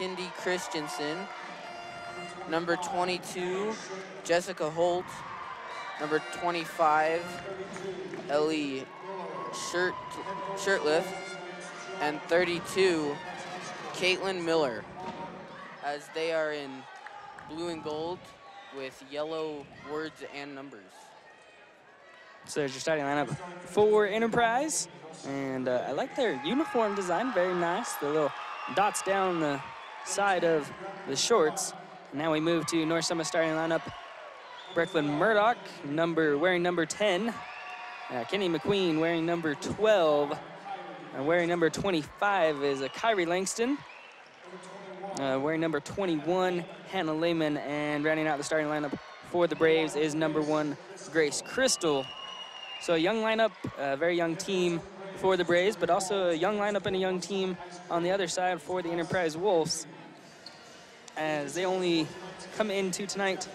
Kindy Christensen. Number 22, Jessica Holt. Number 25, Ellie Shirtliff. And 32, Caitlin Miller, as they are in blue and gold with yellow words and numbers. So there's your starting lineup for Enterprise. And I like their uniform design, very nice. The little dots down the side of the shorts. And now we move to North Summit starting lineup. Brecklin Murdoch, wearing number 10. Kenny McQueen wearing number 12. Wearing number 25 is Kyrie Langston. Wearing number 21, Hannah Lehman. And rounding out the starting lineup for the Braves is number 1, Grace Crystal. So a young lineup, a very young team for the Braves, but also a young lineup and a young team on the other side for the Enterprise Wolves, as they only come into tonight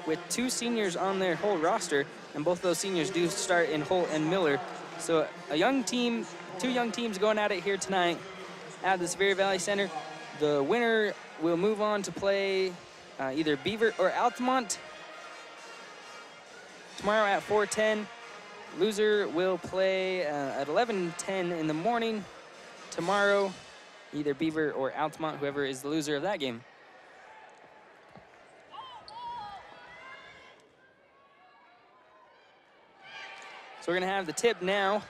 with 2 seniors on their whole roster, and both of those seniors do start in Holt and Miller. So a young team, 2 young teams going at it here tonight at the Sevier Valley Center. The winner will move on to play either Beaver or Altamont tomorrow at 4:10. Loser will play at 11:10 in the morning tomorrow, either Beaver or Altamont, whoever is the loser of that game. So we're gonna have the tip now,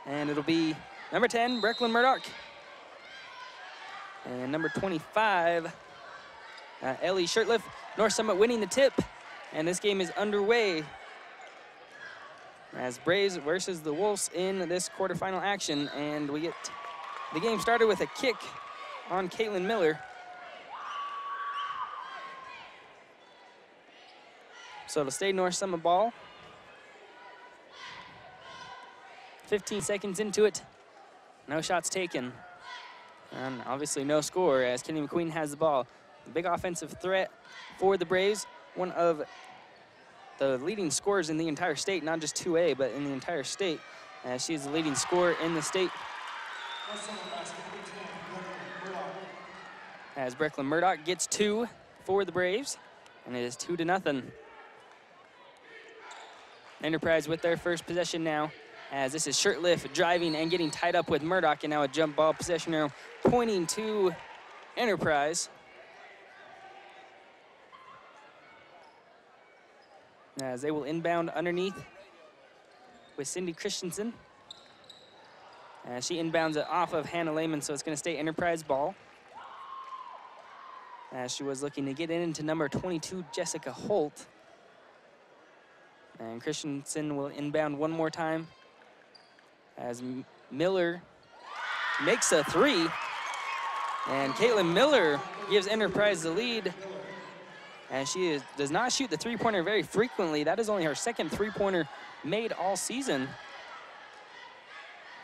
and it'll be number 10, Brecklin Murdoch, and number 25, Ellie Shirtliff. North Summit winning the tip, and this game is underway as Braves versus the Wolves in this quarterfinal action. And we get the game started with a kick on Caitlin Miller. So it'll stay North Summit ball. 15 seconds into it, no shots taken. And obviously no score as Kenny McQueen has the ball. The big offensive threat for the Braves, one of the leading scorers in the entire state, not just 2A, but in the entire state. She is the leading scorer in the state. As Brecklin Murdoch gets 2 for the Braves, and it is 2-0. Enterprise with their first possession now, as this is Shirtliff driving and getting tied up with Murdoch, and now a jump ball possession arrow pointing to Enterprise. As they will inbound underneath with Cindy Christensen. As she inbounds it off of Hannah Lehman, so it's going to stay Enterprise ball. As she was looking to get into number 22, Jessica Holt. And Christensen will inbound one more time as Miller makes a 3. And Caitlin Miller gives Enterprise the lead. And she does not shoot the 3-pointer very frequently. That is only her second 3-pointer made all season.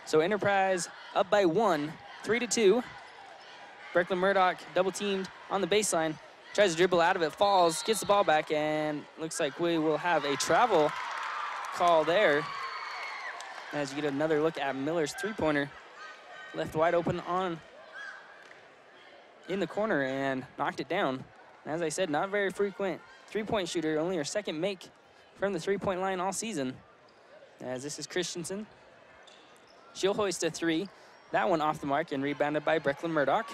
So Enterprise up by 1, 3-2. Brecklin Murdoch double teamed on the baseline. Tries to dribble out of it, falls, gets the ball back, and looks like we will have a travel call there. As you get another look at Miller's 3-pointer. Left wide open in the corner and knocked it down. And as I said, not very frequent 3-point shooter, only her second make from the 3-point line all season. As this is Christensen. She'll hoist a 3. That one off the mark and rebounded by Brecklin Murdoch.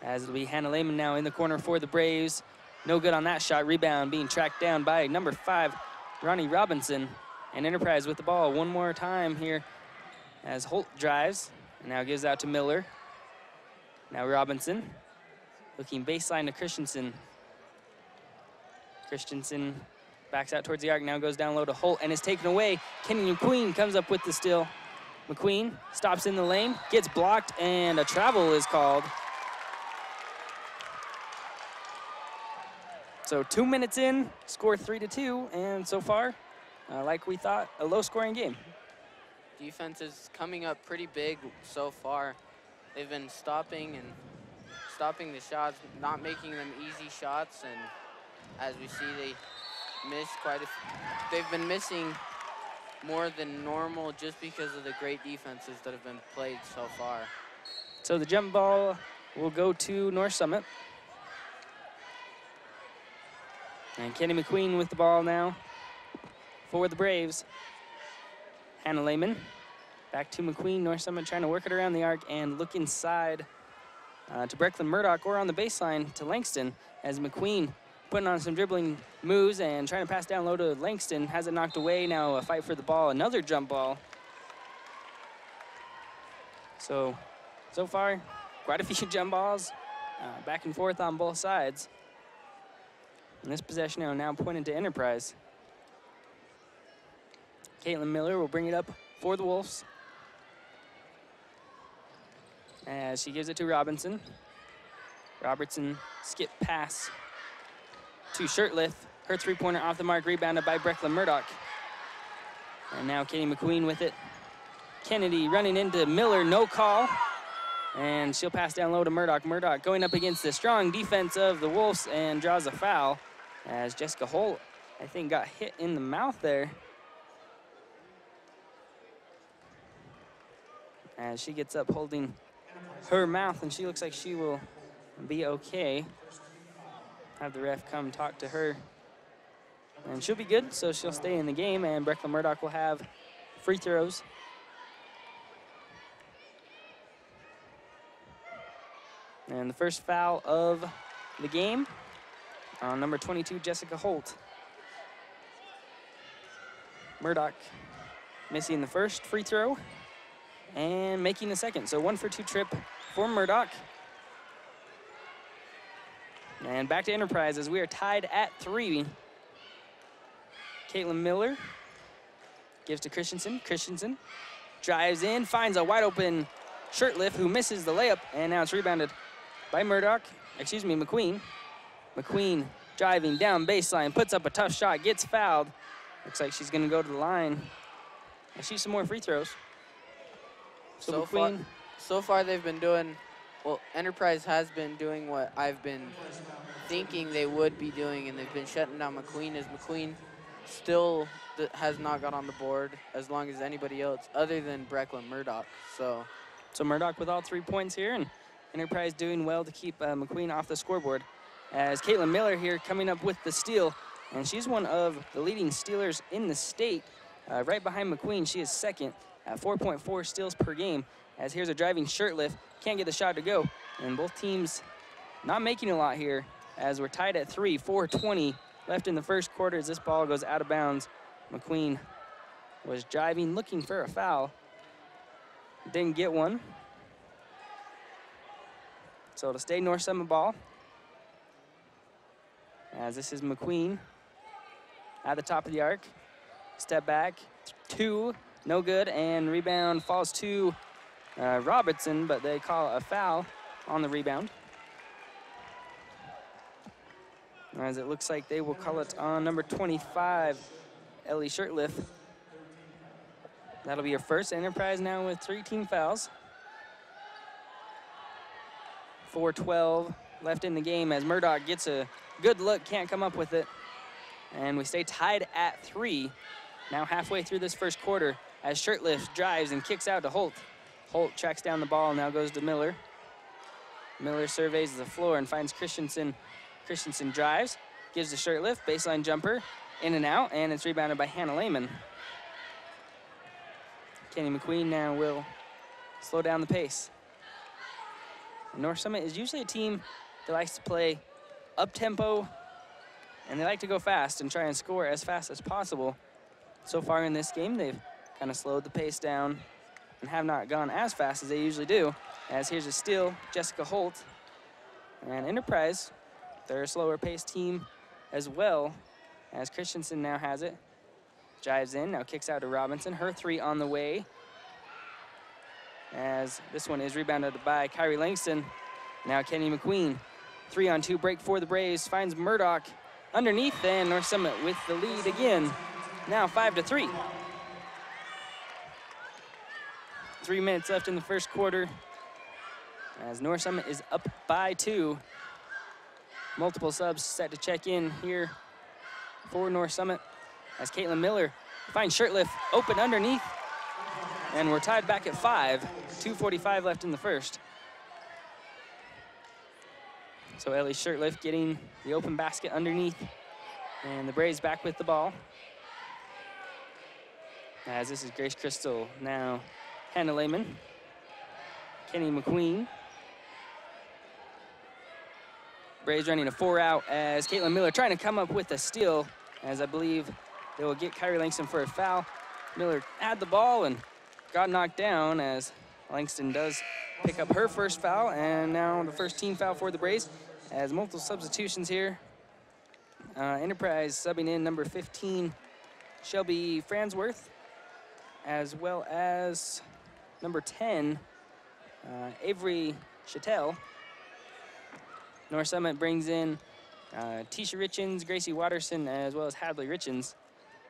As it'll be Hannah Lehman now in the corner for the Braves. No good on that shot. Rebound being tracked down by number 5, Ronnie Robinson. And Enterprise with the ball one more time here as Holt drives and now gives out to Miller. Now Robinson looking baseline to Christensen. Christensen backs out towards the arc, now goes down low to Holt and is taken away. Kenny McQueen comes up with the steal. McQueen stops in the lane, gets blocked, and a travel is called. So 2 minutes in, score 3-2, and so far, like we thought, a low-scoring game. Defense is coming up pretty big so far. They've been stopping the shots, not making them easy shots, and as we see, they miss quite a few. They've been missing more than normal just because of the great defenses that have been played so far. So the jump ball will go to North Summit. And Kenny McQueen with the ball now for the Braves. Hannah Lehman back to McQueen. North Summit trying to work it around the arc and look inside to Brecklin Murdoch, or on the baseline to Langston, as McQueen putting on some dribbling moves and trying to pass down low to Langston. Has it knocked away. Now a fight for the ball. Another jump ball. So far, quite a few jump balls back and forth on both sides. And this possession now pointed to Enterprise. Caitlin Miller will bring it up for the Wolves, as she gives it to Robinson. Robertson skip pass to Shirtliff. Her three-pointer off the mark, rebounded by Brecklin Murdoch. And now Katie McQueen with it. Kennedy running into Miller, no call. And she'll pass down low to Murdoch. Murdoch going up against the strong defense of the Wolves and draws a foul, as Jessica Holt, I think, got hit in the mouth there. As she gets up holding her mouth, and she looks like she will be okay. Have the ref come talk to her. And she'll be good, so she'll stay in the game, and Brecklin Murdoch will have free throws. And the first foul of the game on number 22, Jessica Holt. Murdoch missing the first free throw and making the second. So 1 for 2 trip for Murdoch. And back to Enterprise as we are tied at 3. Caitlin Miller gives to Christensen. Christensen drives in, finds a wide open Shirtliff, who misses the layup, and now it's rebounded by McQueen. McQueen driving down baseline, puts up a tough shot, gets fouled. Looks like she's gonna go to the line. I see some more free throws. So McQueen. So far they've been doing, well, Enterprise has been doing what I've been thinking they would be doing, and they've been shutting down McQueen, as McQueen still has not got on the board as long as anybody else other than Brecklin Murdoch. So Murdoch with all 3 points here, and Enterprise doing well to keep McQueen off the scoreboard. As Caitlin Miller here coming up with the steal, and she's one of the leading stealers in the state. Right behind McQueen, she is second at 4.4 steals per game. As here's a driving Shirtliff, can't get the shot to go. And both teams not making a lot here, as we're tied at 3, 4:20 left in the first quarter as this ball goes out of bounds. McQueen was driving, looking for a foul. Didn't get one. So it'll stay North Summit ball, as this is McQueen at the top of the arc. Step back, 2, no good, and rebound falls to Robertson, but they call a foul on the rebound, as it looks like they will call it on number 25, Ellie Shirtliff. That'll be her first. Enterprise now with 3 team fouls. 4:12 left in the game as Murdoch gets a good look, can't come up with it. And we stay tied at 3. Now halfway through this first quarter, as Shirtliff drives and kicks out to Holt. Holt tracks down the ball, now goes to Miller. Miller surveys the floor and finds Christensen. Christensen drives, gives the Shirtliff, baseline jumper, in and out, and it's rebounded by Hannah Lehman. Kenny McQueen now will slow down the pace. North Summit is usually a team that likes to play up-tempo, and they like to go fast and try and score as fast as possible. So far in this game, they've kind of slowed the pace down and have not gone as fast as they usually do. As here's a steal, Jessica Holt. And Enterprise, they're a slower paced team as well, as Christensen now has it. Drives in, now kicks out to Robinson. Her 3 on the way, as this one is rebounded by Kyrie Langston. Now Kenny McQueen, 3-on-2 break for the Braves, finds Murdoch underneath, and North Summit with the lead again. Now 5-3. 3 minutes left in the first quarter, as North Summit is up by 2. Multiple subs set to check in here for North Summit, as Caitlin Miller Finds Shirtlift open underneath. And we're tied back at 5. 2:45 left in the first. So Ellie Shirtlift getting the open basket underneath. And the Braves back with the ball. As this is Grace Crystal, now Hannah Lehman. Kenny McQueen. Braves running a 4-out as Caitlin Miller trying to come up with a steal, as I believe they will get Kyrie Langston for a foul. Miller had the ball and got knocked down as Langston does pick up her first foul, and now the first team foul for the Braves as multiple substitutions here. Enterprise subbing in number 15, Shelby Fransworth, as well as number 10, Avery Chattel. North Summit brings in Tisha Richens, Gracie Watterson, as well as Hadley Richens.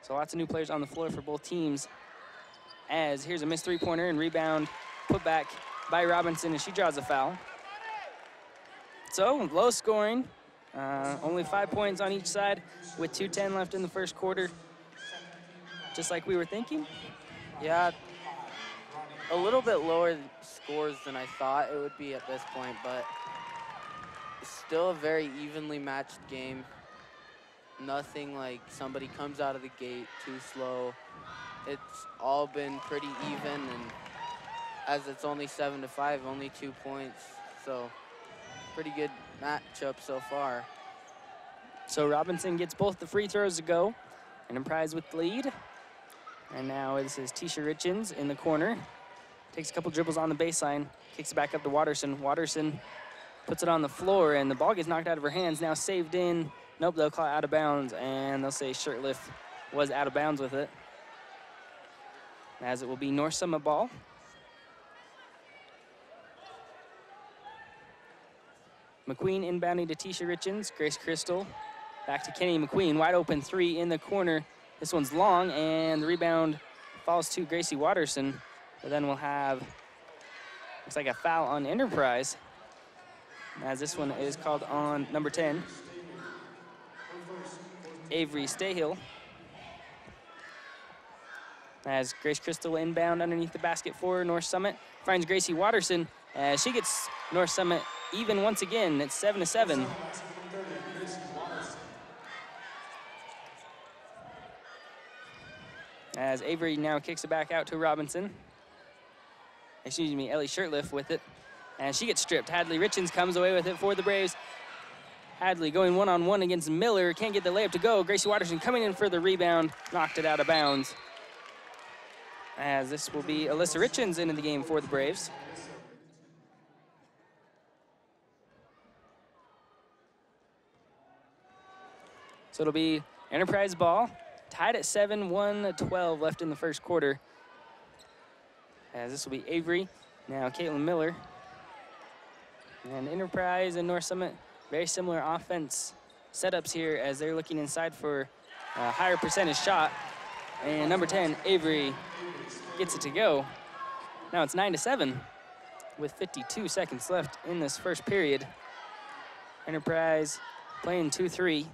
So lots of new players on the floor for both teams. As here's a missed three-pointer and rebound put back by Robinson, and she draws a foul. So low scoring, only 5 points on each side with 2:10 left in the first quarter. Just like we were thinking. Yeah, a little bit lower scores than I thought it would be at this point, but it's still a very evenly matched game. Nothing like somebody comes out of the gate too slow. It's all been pretty even, and as it's only 7-5, only 2 points. So pretty good matchup so far. So Robinson gets both the free throws to go. Enterprise with the lead. And now this is Tisha Richens in the corner. Takes a couple dribbles on the baseline, kicks it back up to Watterson. Watterson puts it on the floor, and the ball gets knocked out of her hands. Now saved in. Nope, they'll call it out of bounds, and they'll say Shirtlift was out of bounds with it. As it will be North Summit ball. McQueen inbounding to Tisha Richens. Grace Crystal back to Kenny McQueen. Wide open three in the corner. This one's long, and the rebound falls to Gracie Watterson. But then we'll have, looks like a foul on Enterprise, as this one is called on number 10, Avery Stayhill. As Grace Crystal inbound underneath the basket for North Summit. Finds Gracie Watterson as she gets North Summit even once again. It's 7-7. As Avery now kicks it back out to Robinson. Excuse me, Ellie Shirtlift with it. And she gets stripped. Hadley Richens comes away with it for the Braves. Hadley going one-on-one against Miller. Can't get the layup to go. Gracie Watterson coming in for the rebound. Knocked it out of bounds. As this will be Alyssa Richens into the game for the Braves. So it'll be Enterprise ball. Tied at 7, 1-12 left in the first quarter. As this will be Avery. Now Caitlin Miller. And Enterprise and North Summit, very similar offense setups here as they're looking inside for a higher percentage shot. And number 10, Avery, gets it to go. Now it's 9-7 with 52 seconds left in this first period. Enterprise playing 2-3.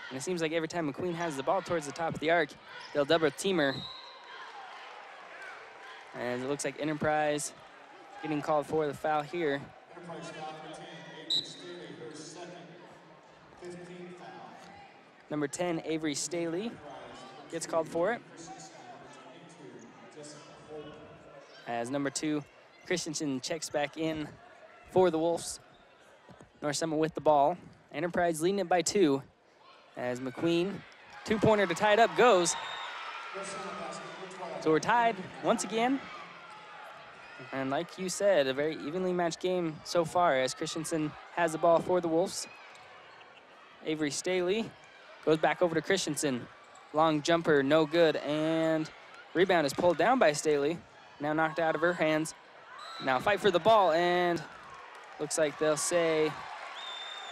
And it seems like every time McQueen has the ball towards the top of the arc, they'll double team her. And it looks like Enterprise getting called for the foul here. Number 10, Avery Staley, gets called for it. As number 2, Christensen checks back in for the Wolves. North Summit with the ball. Enterprise leading it by 2. As McQueen, two-pointer to tie it up goes. So we're tied once again. And like you said, a very evenly matched game so far as Christensen has the ball for the Wolves. Avery Staley goes back over to Christensen. Long jumper, no good, and rebound is pulled down by Staley. Now knocked out of her hands. Now fight for the ball, and looks like they'll say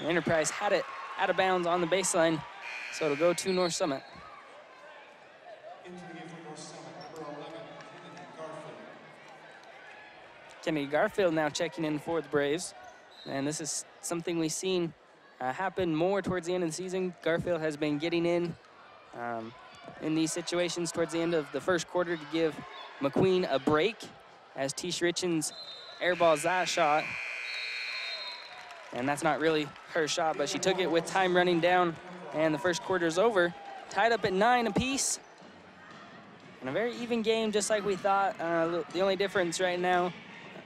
the Enterprise had it out of bounds on the baseline, so it'll go to North Summit. Kennedy Garfield now checking in for the Braves. And this is something we've seen happen more towards the end of the season. Garfield has been getting in in these situations towards the end of the first quarter to give McQueen a break as Tish Richens airballs that shot. And that's not really her shot, but she took it with time running down, and the first quarter is over. Tied up at 9 apiece. And a very even game, just like we thought. The only difference right now,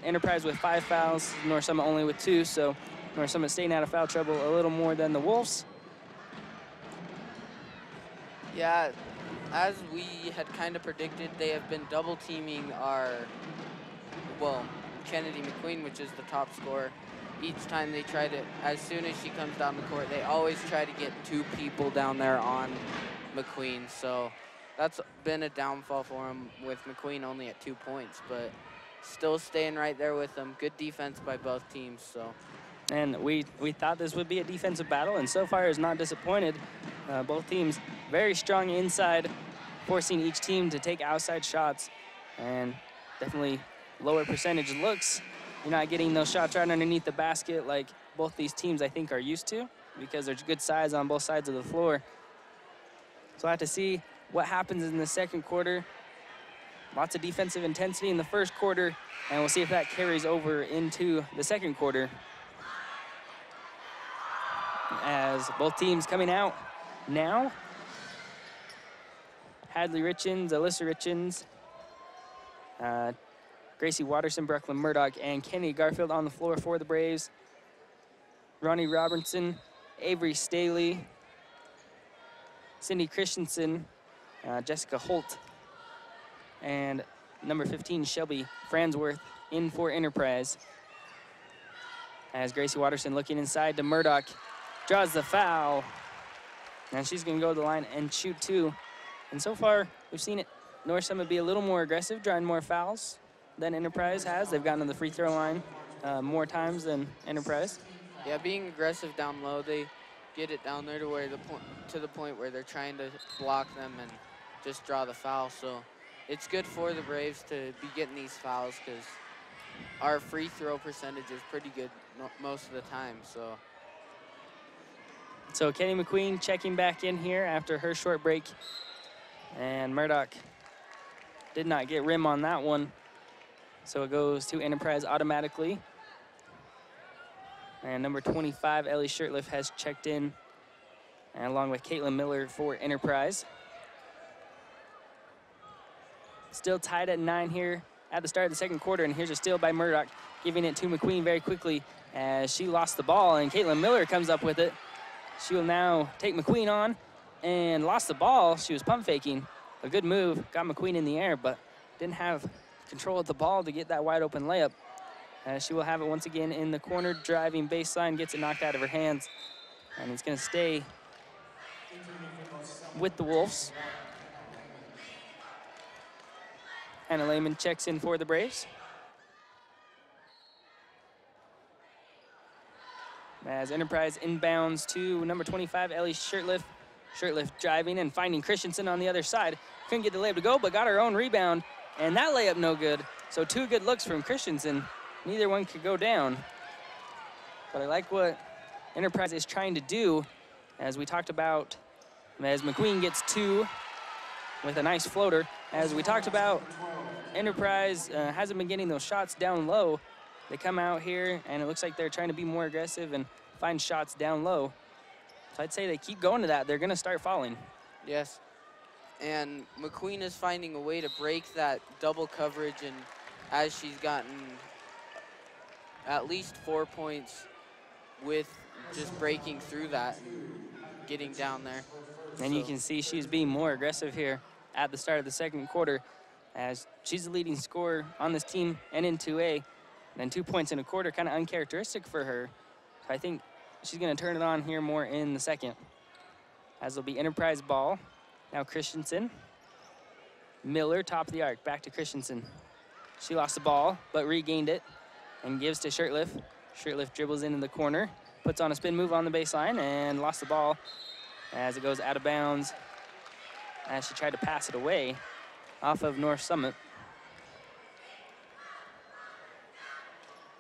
Enterprise with 5 fouls, North Summit only with 2, so North Summit staying out of foul trouble a little more than the Wolves. Yeah, as we had kind of predicted, they have been double teaming Kennedy McQueen, which is the top scorer. Each time they try to, as soon as she comes down the court, they always try to get 2 people down there on McQueen. So that's been a downfall for him, with McQueen only at 2 points, but still staying right there with them. Good defense by both teams. So. And we thought this would be a defensive battle, and so far is not disappointed. Both teams very strong inside, forcing each team to take outside shots, and definitely lower percentage looks. You're not getting those shots right underneath the basket like both these teams, I think, are used to, because there's good size on both sides of the floor. So I have to see what happens in the second quarter. Lots of defensive intensity in the first quarter, and we'll see if that carries over into the second quarter. As both teams coming out now. Hadley Richens, Alyssa Richens, Gracie Watterson, Brooklyn Murdoch, and Kennedy Garfield on the floor for the Braves. Ronnie Robertson, Avery Staley, Cindy Christensen, Jessica Holt, and number 15, Shelby Fransworth, in for Enterprise. As Gracie Watterson looking inside to Murdoch, draws the foul. And she's gonna go to the line and shoot 2. And so far, we've seen it, North Summit be a little more aggressive, drawing more fouls than Enterprise has. They've gotten to the free throw line more times than Enterprise. Yeah, being aggressive down low, they get it down there to where to the point where they're trying to block them and just draw the foul. So it's good for the Braves to be getting these fouls, because our free throw percentage is pretty good most of the time. So Kenny McQueen checking back in here after her short break, and Murdoch did not get rim on that one. So it goes to Enterprise automatically. And number 25, Ellie Shirtliff, has checked in, and along with Caitlin Miller for Enterprise. Still tied at 9 here at the start of the second quarter, and here's a steal by Murdoch, giving it to McQueen very quickly as she lost the ball, and Caitlin Miller comes up with it. She will now take McQueen on, and lost the ball. She was pump faking. A good move, got McQueen in the air, but didn't have control of the ball to get that wide open layup. She will have it once again in the corner, driving baseline, gets it knocked out of her hands, and it's gonna stay with the Wolves. Hannah Lehman checks in for the Braves. As Enterprise inbounds to number 25, Ellie Shirtliff. Shirtliff driving and finding Christensen on the other side. Couldn't get the layup to go, but got her own rebound, and that layup no good. So 2 good looks from Christensen. Neither one could go down. But I like what Enterprise is trying to do, as we talked about, as McQueen gets 2 with a nice floater. As we talked about, Enterprise hasn't been getting those shots down low. They come out here, and it looks like they're trying to be more aggressive and find shots down low. So I'd say they keep going to that. They're going to start falling. Yes. And McQueen is finding a way to break that double coverage, and as she's gotten at least 4 points with just breaking through that and getting down there. And you can see she's being more aggressive here at the start of the second quarter, as she's the leading scorer on this team and in 2A. And 2 points in a quarter, kind of uncharacteristic for her. So I think she's going to turn it on here more in the second. As it'll be Enterprise ball. Now Christensen. Miller, top of the arc, back to Christensen. She lost the ball, but regained it and gives to Shirtliff. Shirtliff dribbles into the corner, puts on a spin move on the baseline, and lost the ball as it goes out of bounds as she tried to pass it away off of North Summit.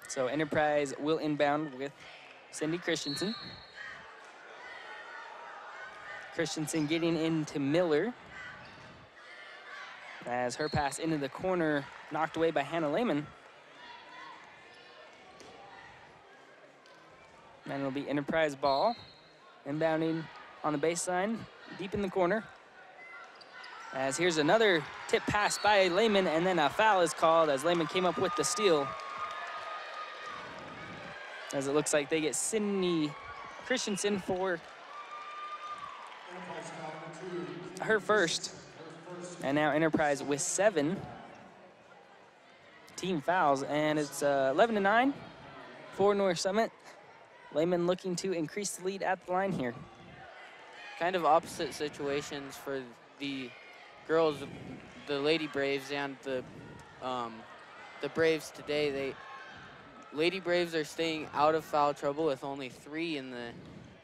So Enterprise will inbound with Cindy Christensen. Christensen getting into Miller. as her pass into the corner, knocked away by Hannah Lehman. And it'll be Enterprise ball. Inbounding on the baseline, deep in the corner. As here's another tip pass by Lehman, and then a foul is called as Lehman came up with the steal. As it looks like they get Sydney Christensen for her first. And now Enterprise with 7 team fouls, and it's 11-9 for North Summit. Lehman looking to increase the lead at the line here. Kind of opposite situations for the girls, the Lady Braves and the Braves today. Lady Braves are staying out of foul trouble with only 3 in the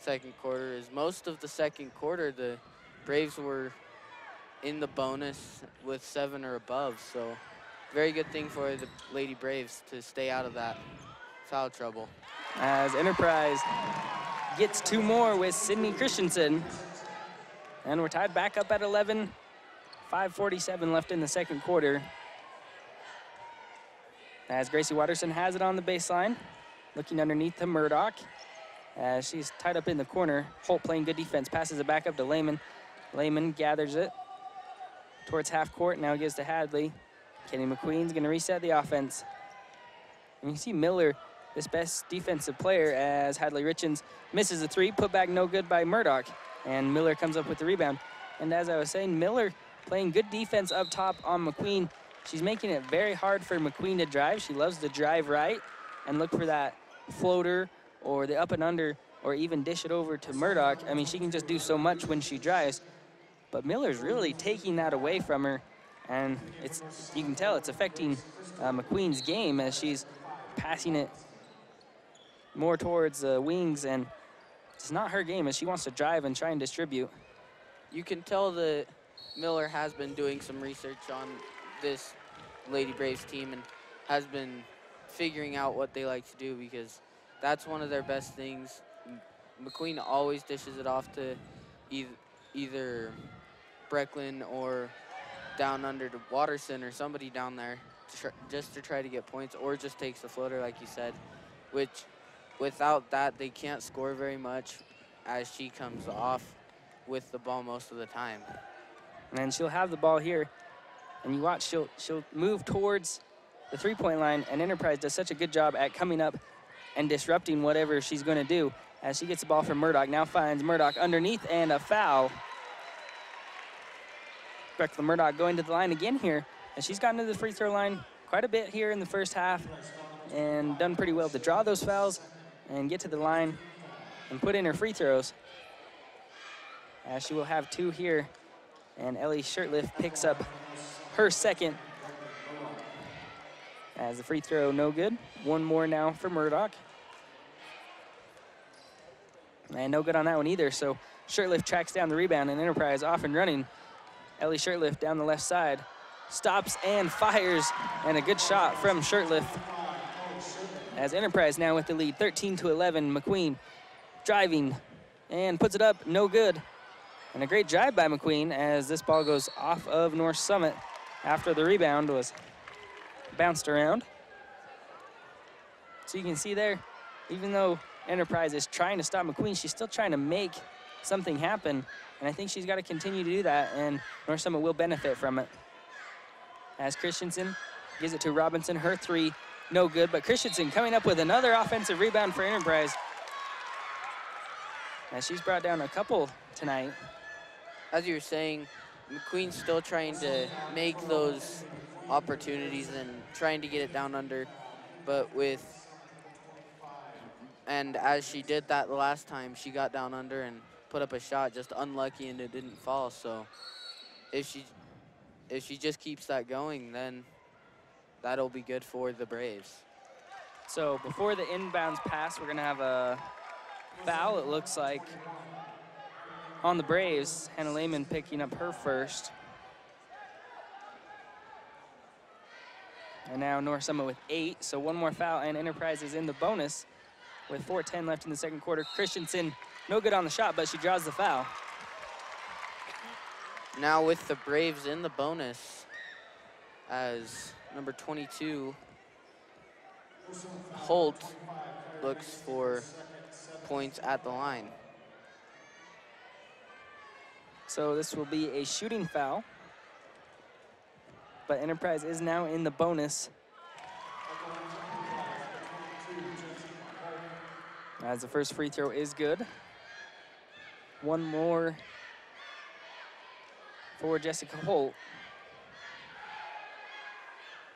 second quarter. As most of the second quarter, the Braves were in the bonus with 7 or above. So very good thing for the Lady Braves to stay out of that foul trouble. As Enterprise gets 2 more with Sydney Christensen. And we're tied back up at 11. 5:47 left in the second quarter. As Gracie Watterson has it on the baseline, looking underneath to Murdoch. As she's tied up in the corner. Holt playing good defense, passes it back up to Lehman. Lehman gathers it towards half court, now gives to Hadley. Kenny McQueen's gonna reset the offense. And you see Miller, this best defensive player, as Hadley Richens misses a 3, put back no good by Murdoch. And Miller comes up with the rebound. And as I was saying, Miller playing good defense up top on McQueen. She's making it very hard for McQueen to drive. She loves to drive right and look for that floater or the up and under or even dish it over to Murdoch. I mean, she can just do so much when she drives. But Miller's really taking that away from her. And you can tell it's affecting McQueen's game as she's passing it more towards the wings, and it's not her game as she wants to drive and try and distribute. You can tell that Miller has been doing some research on this Lady Braves team and has been figuring out what they like to do, because that's one of their best things. McQueen always dishes it off to either Brecklin or down under to Watterson or somebody down there just to try to get points, or just takes the floater like you said, which without that they can't score very much as she comes off with the ball most of the time. And then she'll have the ball here, and you watch, she'll move towards the three-point line, and Enterprise does such a good job at coming up and disrupting whatever she's going to do as she gets the ball from Murdoch. Now finds Murdoch underneath, and a foul. Brecklin Murdoch going to the line again here, and she's gotten to the free throw line quite a bit here in the first half and done pretty well to draw those fouls and get to the line and put in her free throws. As she will have 2 here, and Ellie Shirtliff picks up her second. As the free throw no good. 1 more now for Murdoch. And no good on that one either, so Shirtliff tracks down the rebound, and Enterprise off and running. Ellie Shirtliff down the left side, stops and fires, and a good shot from Shirtliff. As Enterprise now with the lead, 13-11. McQueen driving and puts it up, no good. And a great drive by McQueen as this ball goes off of North Summit after the rebound was bounced around. So you can see there, even though Enterprise is trying to stop McQueen, she's still trying to make something happen. And I think she's got to continue to do that, and North Summit will benefit from it. As Christensen gives it to Robinson, her 3, no good, but Christensen coming up with another offensive rebound for Enterprise. As she's brought down a couple tonight. As you were saying, McQueen's still trying to make those opportunities and trying to get it down under, but and as she did that the last time, she got down under and put up a shot, just unlucky, and it didn't fall. So if she just keeps that going, then that'll be good for the Braves. So before the inbounds pass, we're gonna have a foul, it looks like, on the Braves. Hannah Lehman picking up her first. And now North Summit with 8, so 1 more foul, and Enterprise is in the bonus with 4:10 left in the second quarter. Christensen, no good on the shot, but she draws the foul. Now with the Braves in the bonus, as number 22, Holt, looks for points at the line. So this will be a shooting foul. But Enterprise is now in the bonus. As the first free throw is good. One more for Jessica Holt.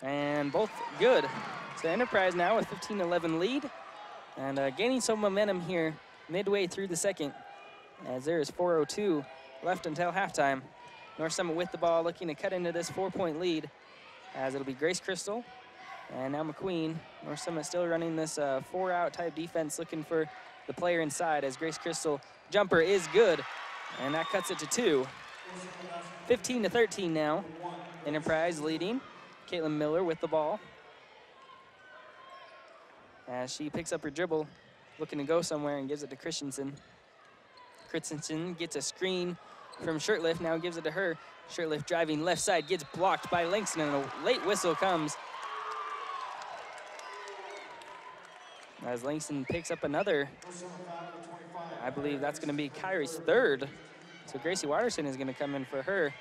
And both good. So Enterprise now with 15-11 lead. And gaining some momentum here midway through the second, as there is 4:02 left until halftime. North Summit with the ball, looking to cut into this 4-point lead, as it'll be Grace Crystal and now McQueen. North Summit still running this 4-out type defense, looking for the player inside, as Grace Crystal jumper is good, and that cuts it to 2. 15-13 now. Enterprise leading. Caitlin Miller with the ball, as she picks up her dribble, looking to go somewhere, and gives it to Christensen. Christensen gets a screen from Shirtlift, now gives it to her. Shirtlift driving left side, gets blocked by Langston, and a late whistle comes. As Langston picks up another, I believe that's gonna be Kyrie's third. So Gracie Watterson is gonna come in for her.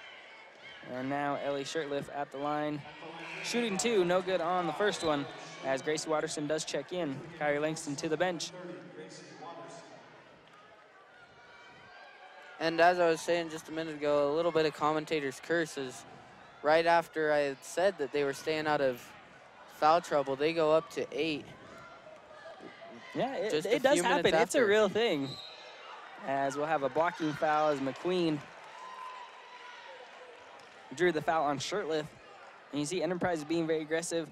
And now Ellie Shirtlift at the line. Shooting 2, no good on the first one, as Gracie Watterson does check in. Kyrie Langston to the bench. And as I was saying just a minute ago, a little bit of commentator's curse is right after I had said that they were staying out of foul trouble, they go up to 8. Yeah, it does happen. It's a real thing. As we'll have a blocking foul as McQueen drew the foul on Shirtlift. And you see Enterprise being very aggressive.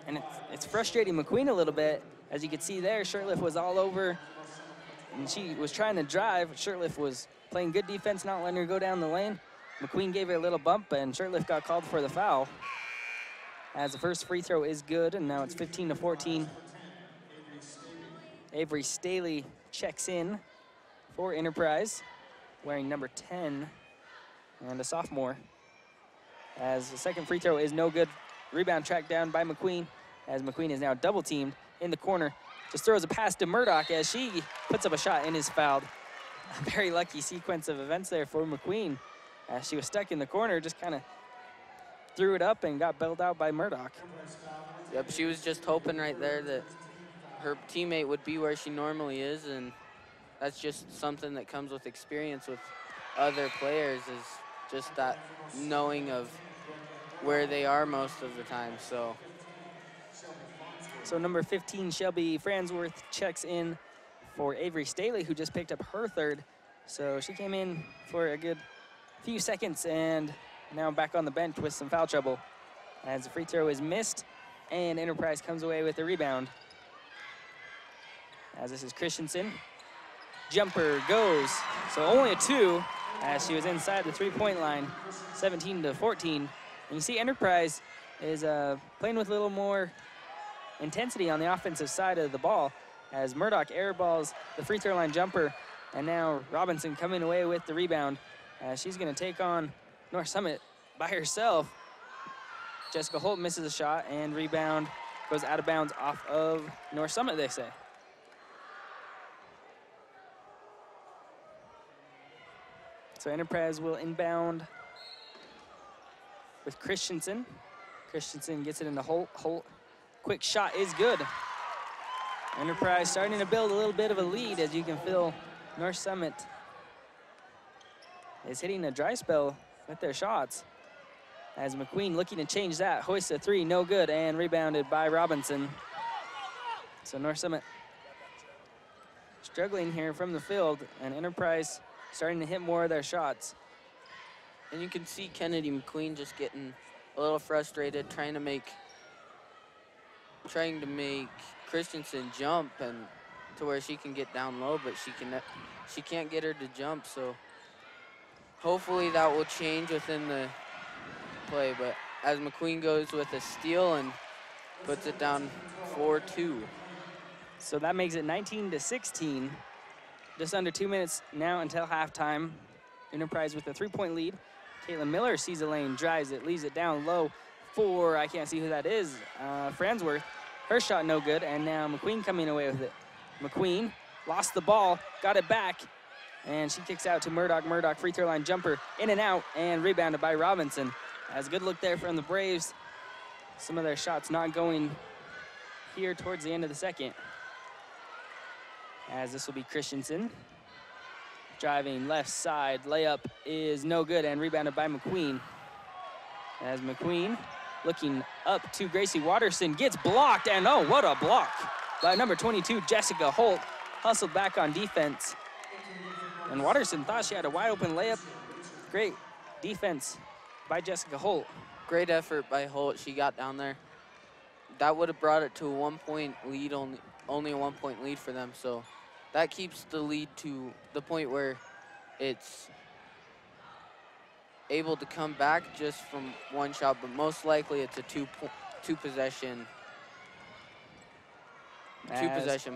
And it's frustrating McQueen a little bit. As you can see there, Shirtlift was all over. And she was trying to drive. Shirtlift was playing good defense, not letting her go down the lane. McQueen gave her a little bump, and Shirtlift got called for the foul. As the first free throw is good, and now it's 15-14. Avery Staley checks in for Enterprise, wearing number 10, and a sophomore. As the second free throw is no good. Rebound tracked down by McQueen, as McQueen is now double teamed in the corner. Just throws a pass to Murdoch as she puts up a shot and is fouled. A very lucky sequence of events there for McQueen, as she was stuck in the corner, just kind of threw it up and got bailed out by Murdoch. Yep, she was just hoping right there that her teammate would be where she normally is, and that's just something that comes with experience with other players, is just that knowing of where they are most of the time. So number 15, Shelby Fransworth, checks in for Avery Staley, who just picked up her third. So she came in for a good few seconds and now back on the bench with some foul trouble, as the free throw is missed and Enterprise comes away with the rebound. As this is Christensen. Jumper goes. So only a 2, as she was inside the 3-point line, 17-14. And you see Enterprise is playing with a little more intensity on the offensive side of the ball, as Murdoch airballs the free throw line jumper, and now Robinson coming away with the rebound, as she's gonna take on North Summit by herself. Jessica Holt misses a shot, and rebound goes out of bounds off of North Summit, they say. So Enterprise will inbound with Christensen. Christensen gets it into Holt. Holt, quick shot is good. Enterprise starting to build a little bit of a lead, as you can feel North Summit is hitting a dry spell with their shots. As McQueen looking to change that, hoists a 3, no good, and rebounded by Robinson. So North Summit struggling here from the field, and Enterprise starting to hit more of their shots. And you can see Kennedy McQueen just getting a little frustrated, trying to make Christensen jump and to where she can get down low, but she can't get her to jump. So hopefully that will change within the play. But as McQueen goes with a steal and puts it down 4-2. So that makes it 19-16. Just under 2 minutes now until halftime. Enterprise with a 3-point lead. Caitlin Miller sees the lane, drives it, leaves it down low for, I can't see who that is, Fransworth. Her shot no good, and now McQueen coming away with it. McQueen lost the ball, got it back, and she kicks out to Murdoch. Murdoch, free throw line jumper, in and out, and rebounded by Robinson. As a good look there from the Braves. Some of their shots not going here towards the end of the second. As this will be Christensen. Driving left side, layup is no good, and rebounded by McQueen. As McQueen looking up to Gracie Watterson, gets blocked, and oh, what a block by number 22, Jessica Holt. Hustled back on defense. And Watterson thought she had a wide open layup. Great defense by Jessica Holt. Great effort by Holt. She got down there. That would have brought it to a 1 point lead, only a 1 point lead for them. So that keeps the lead to the point where it's able to come back just from one shot, but most likely it's a two possession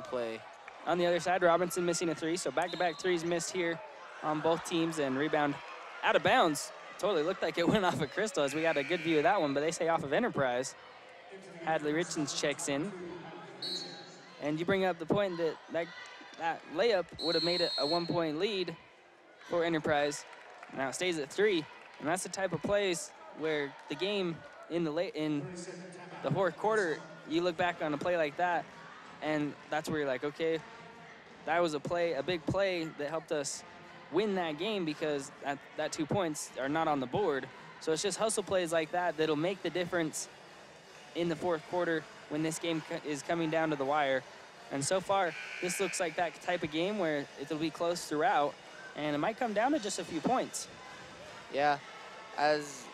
play. On the other side, Robinson missing a three, so back-to-back threes missed here on both teams, and rebound out of bounds. Totally looked like it went off of Crystal, as we got a good view of that one, but they say off of Enterprise. Hadley Richens checks in. And you bring up the point that layup would have made it a 1 point lead for Enterprise. Now it stays at 3, and that's the type of plays where the game in the fourth quarter, you look back on a play like that, and that's where you're like, okay, that was a big play that helped us win that game, because that 2 points are not on the board. So it's just hustle plays like that that'll make the difference in the fourth quarter when this game is coming down to the wire. And so far, this looks like that type of game where it'll be close throughout, and it might come down to just a few points. Yeah, as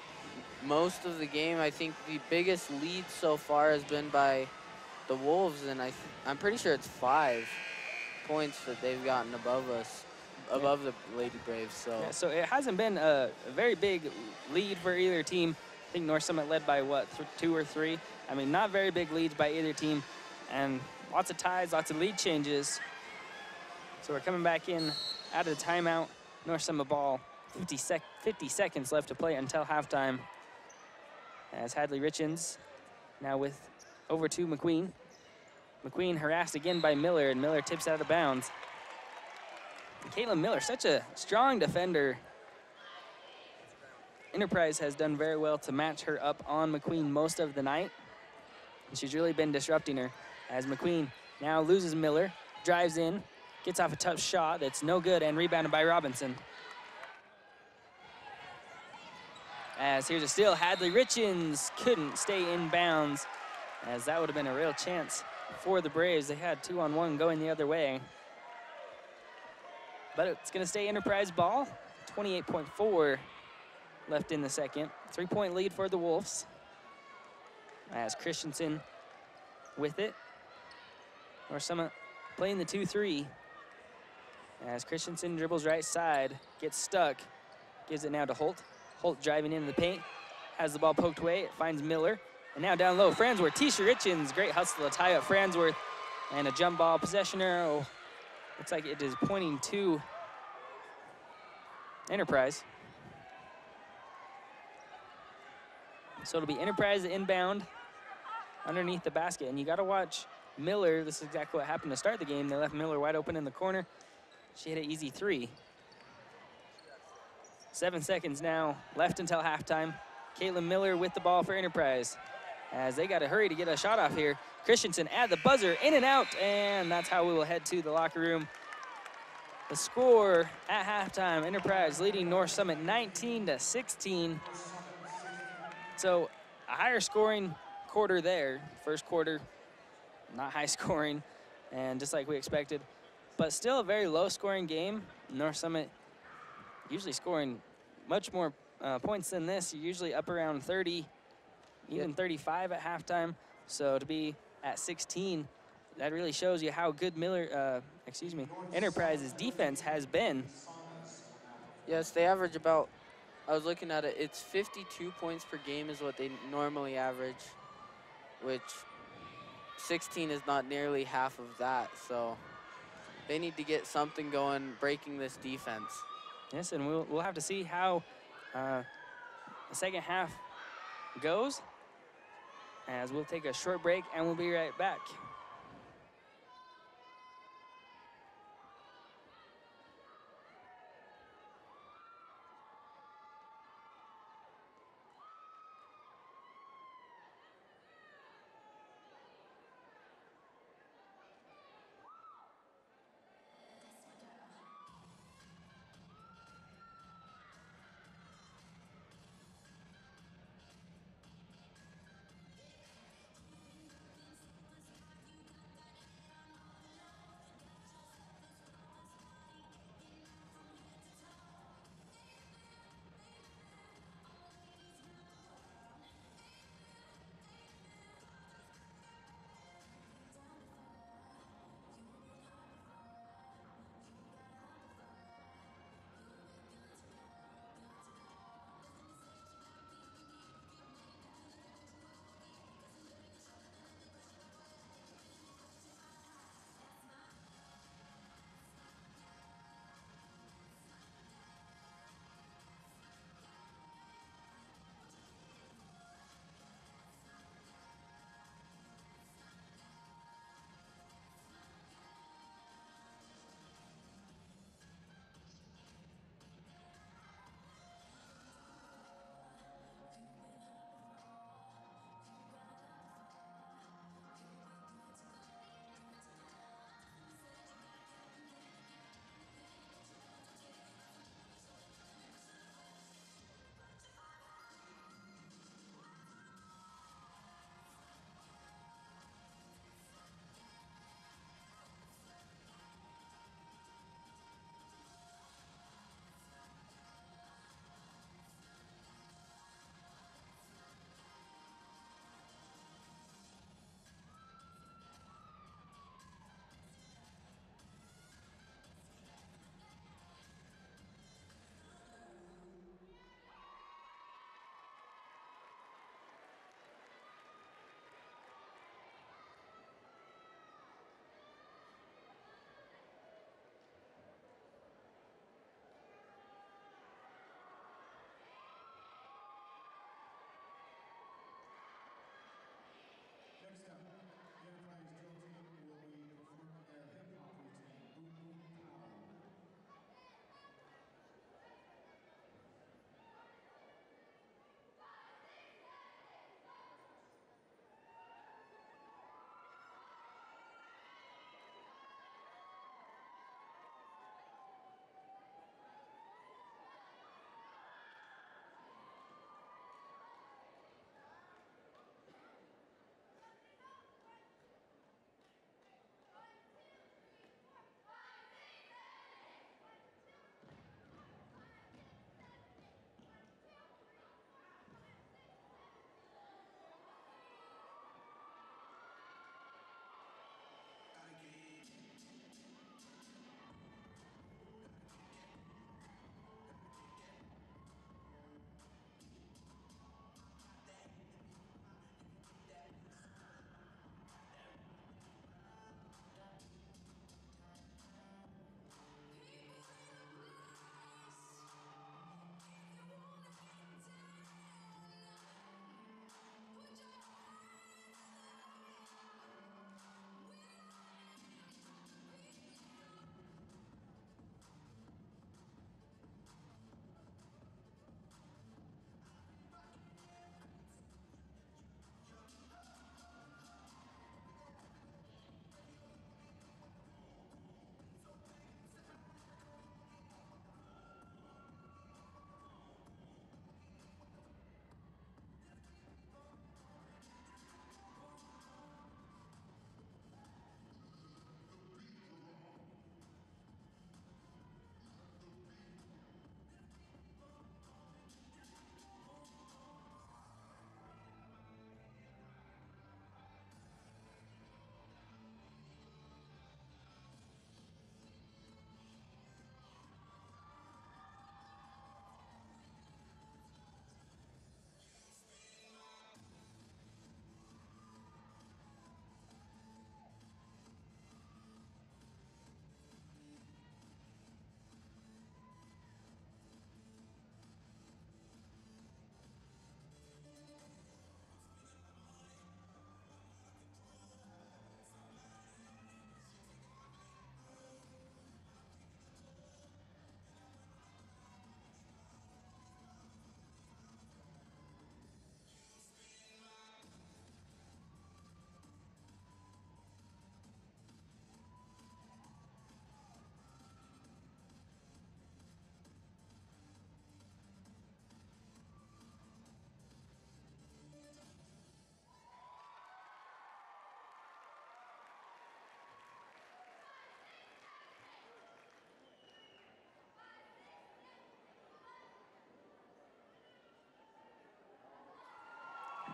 most of the game, I think the biggest lead so far has been by the Wolves, and I'm pretty sure it's 5 points that they've gotten above us, above the Lady Braves. So yeah, so it hasn't been a very big lead for either team. I think North Summit led by, what, 2 or 3? I mean, not very big leads by either team, and lots of ties, lots of lead changes. So we're coming back in out of the timeout. North Summit ball, 50 seconds left to play until halftime. As Hadley Richens now with over to McQueen. McQueen harassed again by Miller, and Miller tips out of bounds. And Caitlin Miller, such a strong defender. Enterprise has done very well to match her up on McQueen most of the night. And she's really been disrupting her, as McQueen now loses Miller, drives in, gets off a tough shot that's no good, and rebounded by Robinson. As here's a steal, Hadley Richens couldn't stay in bounds, as that would have been a real chance for the Braves. They had 2-on-1 going the other way. But it's gonna stay Enterprise ball, 28.4 left in the second. 3 point lead for the Wolves. As Christensen with it. North Summit playing the 2-3. As Christensen dribbles right side, gets stuck, gives it now to Holt. Holt driving into the paint, has the ball poked away, it finds Miller. And now down low, Fransworth, Tisha Richens, great hustle to tie up Fransworth. And a jump ball possession arrow. Looks like it is pointing to Enterprise. So it'll be Enterprise inbound underneath the basket. And you gotta watch Miller. This is exactly what happened to start the game. They left Miller wide open in the corner. She hit an easy 3. 7 seconds now left until halftime. Caitlin Miller with the ball for Enterprise, as they got to hurry to get a shot off here. Christensen at the buzzer, in and out, and that's how we will head to the locker room. The score at halftime, Enterprise leading North Summit 19-16. So a higher scoring quarter there. First quarter, not high scoring, and just like we expected, but still a very low scoring game. North Summit usually scoring much more points than this. You're usually up around 30, even 35 at halftime. So to be at 16, that really shows you how good Enterprise's defense has been. Yes, they average about, I was looking at it, it's 52 points per game is what they normally average, which 16 is not nearly half of that. So they need to get something going, breaking this defense. Yes, and we'll have to see how the second half goes. as we'll take a short break and we'll be right back.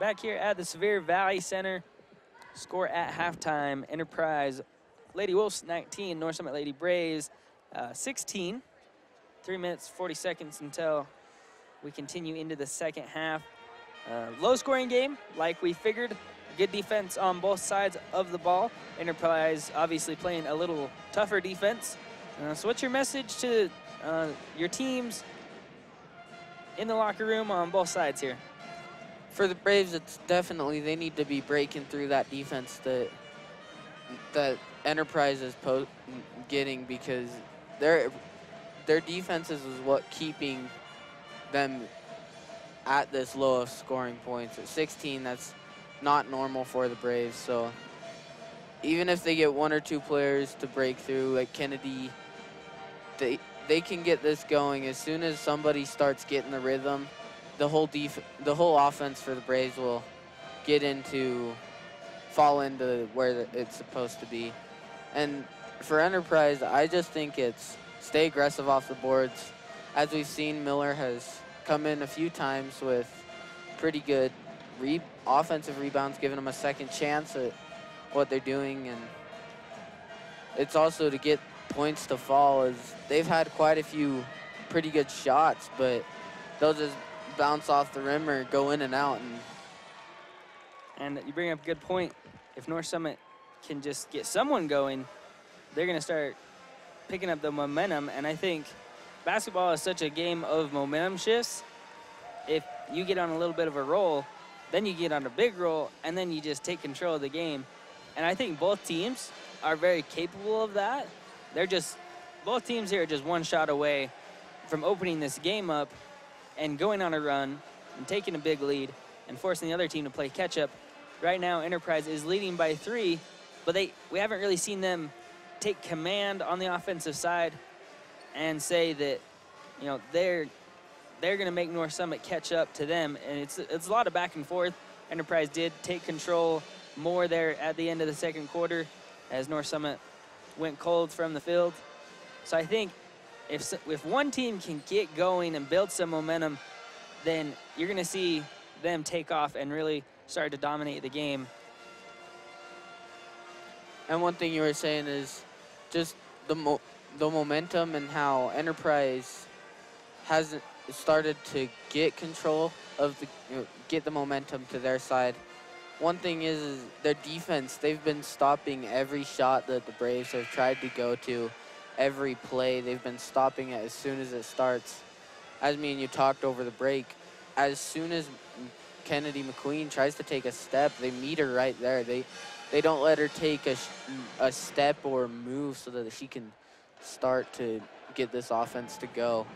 Back here at the Sevier Valley Center, score at halftime, Enterprise Lady Wolves 19, North Summit Lady Braves 16. 3 minutes, 40 seconds until we continue into the second half. Low scoring game, like we figured. Good defense on both sides of the ball. Enterprise obviously playing a little tougher defense. So what's your message to your teams in the locker room on both sides here? For the Braves, it's definitely, they need to be breaking through that defense that Enterprise is getting, because their defenses is what keeping them at this low of scoring points. At 16, that's not normal for the Braves. So even if they get 1 or 2 players to break through, like Kennedy, they can get this going. As soon as somebody starts getting the rhythm, the whole offense for the Braves will fall into where it's supposed to be. And for Enterprise, I just think it's stay aggressive off the boards. As we've seen, Miller has come in a few times with pretty good offensive rebounds, giving them a second chance at what they're doing. And it's also to get points to fall, as they've had quite a few pretty good shots, but they'll just bounce off the rim or go in and out. And you bring up a good point. If North Summit can just get someone going, they're going to start picking up the momentum. And I think basketball is such a game of momentum shifts. If you get on a little bit of a roll, then you get on a big roll, and then you just take control of the game. And I think both teams are very capable of that. Both teams here are just one shot away from opening this game up and going on a run and taking a big lead and forcing the other team to play catch up. Right now, Enterprise is leading by 3, but we haven't really seen them take command on the offensive side and say that, you know, they're going to make North Summit catch up to them. And it's a lot of back and forth. Enterprise did take control more there at the end of the second quarter as North Summit went cold from the field. So I think if one team can get going and build some momentum, then you're going to see them take off and really start to dominate the game. And one thing you were saying is just the momentum and how Enterprise hasn't started to get control of get the momentum to their side. One thing is their defense. They've been stopping every shot that the Braves have tried to go to. Every play, they've been stopping it as soon as it starts. As me and you talked over the break, as soon as Kennedy McQueen tries to take a step, they meet her right there. They don't let her take a step or move so that she can start to get this offense to go.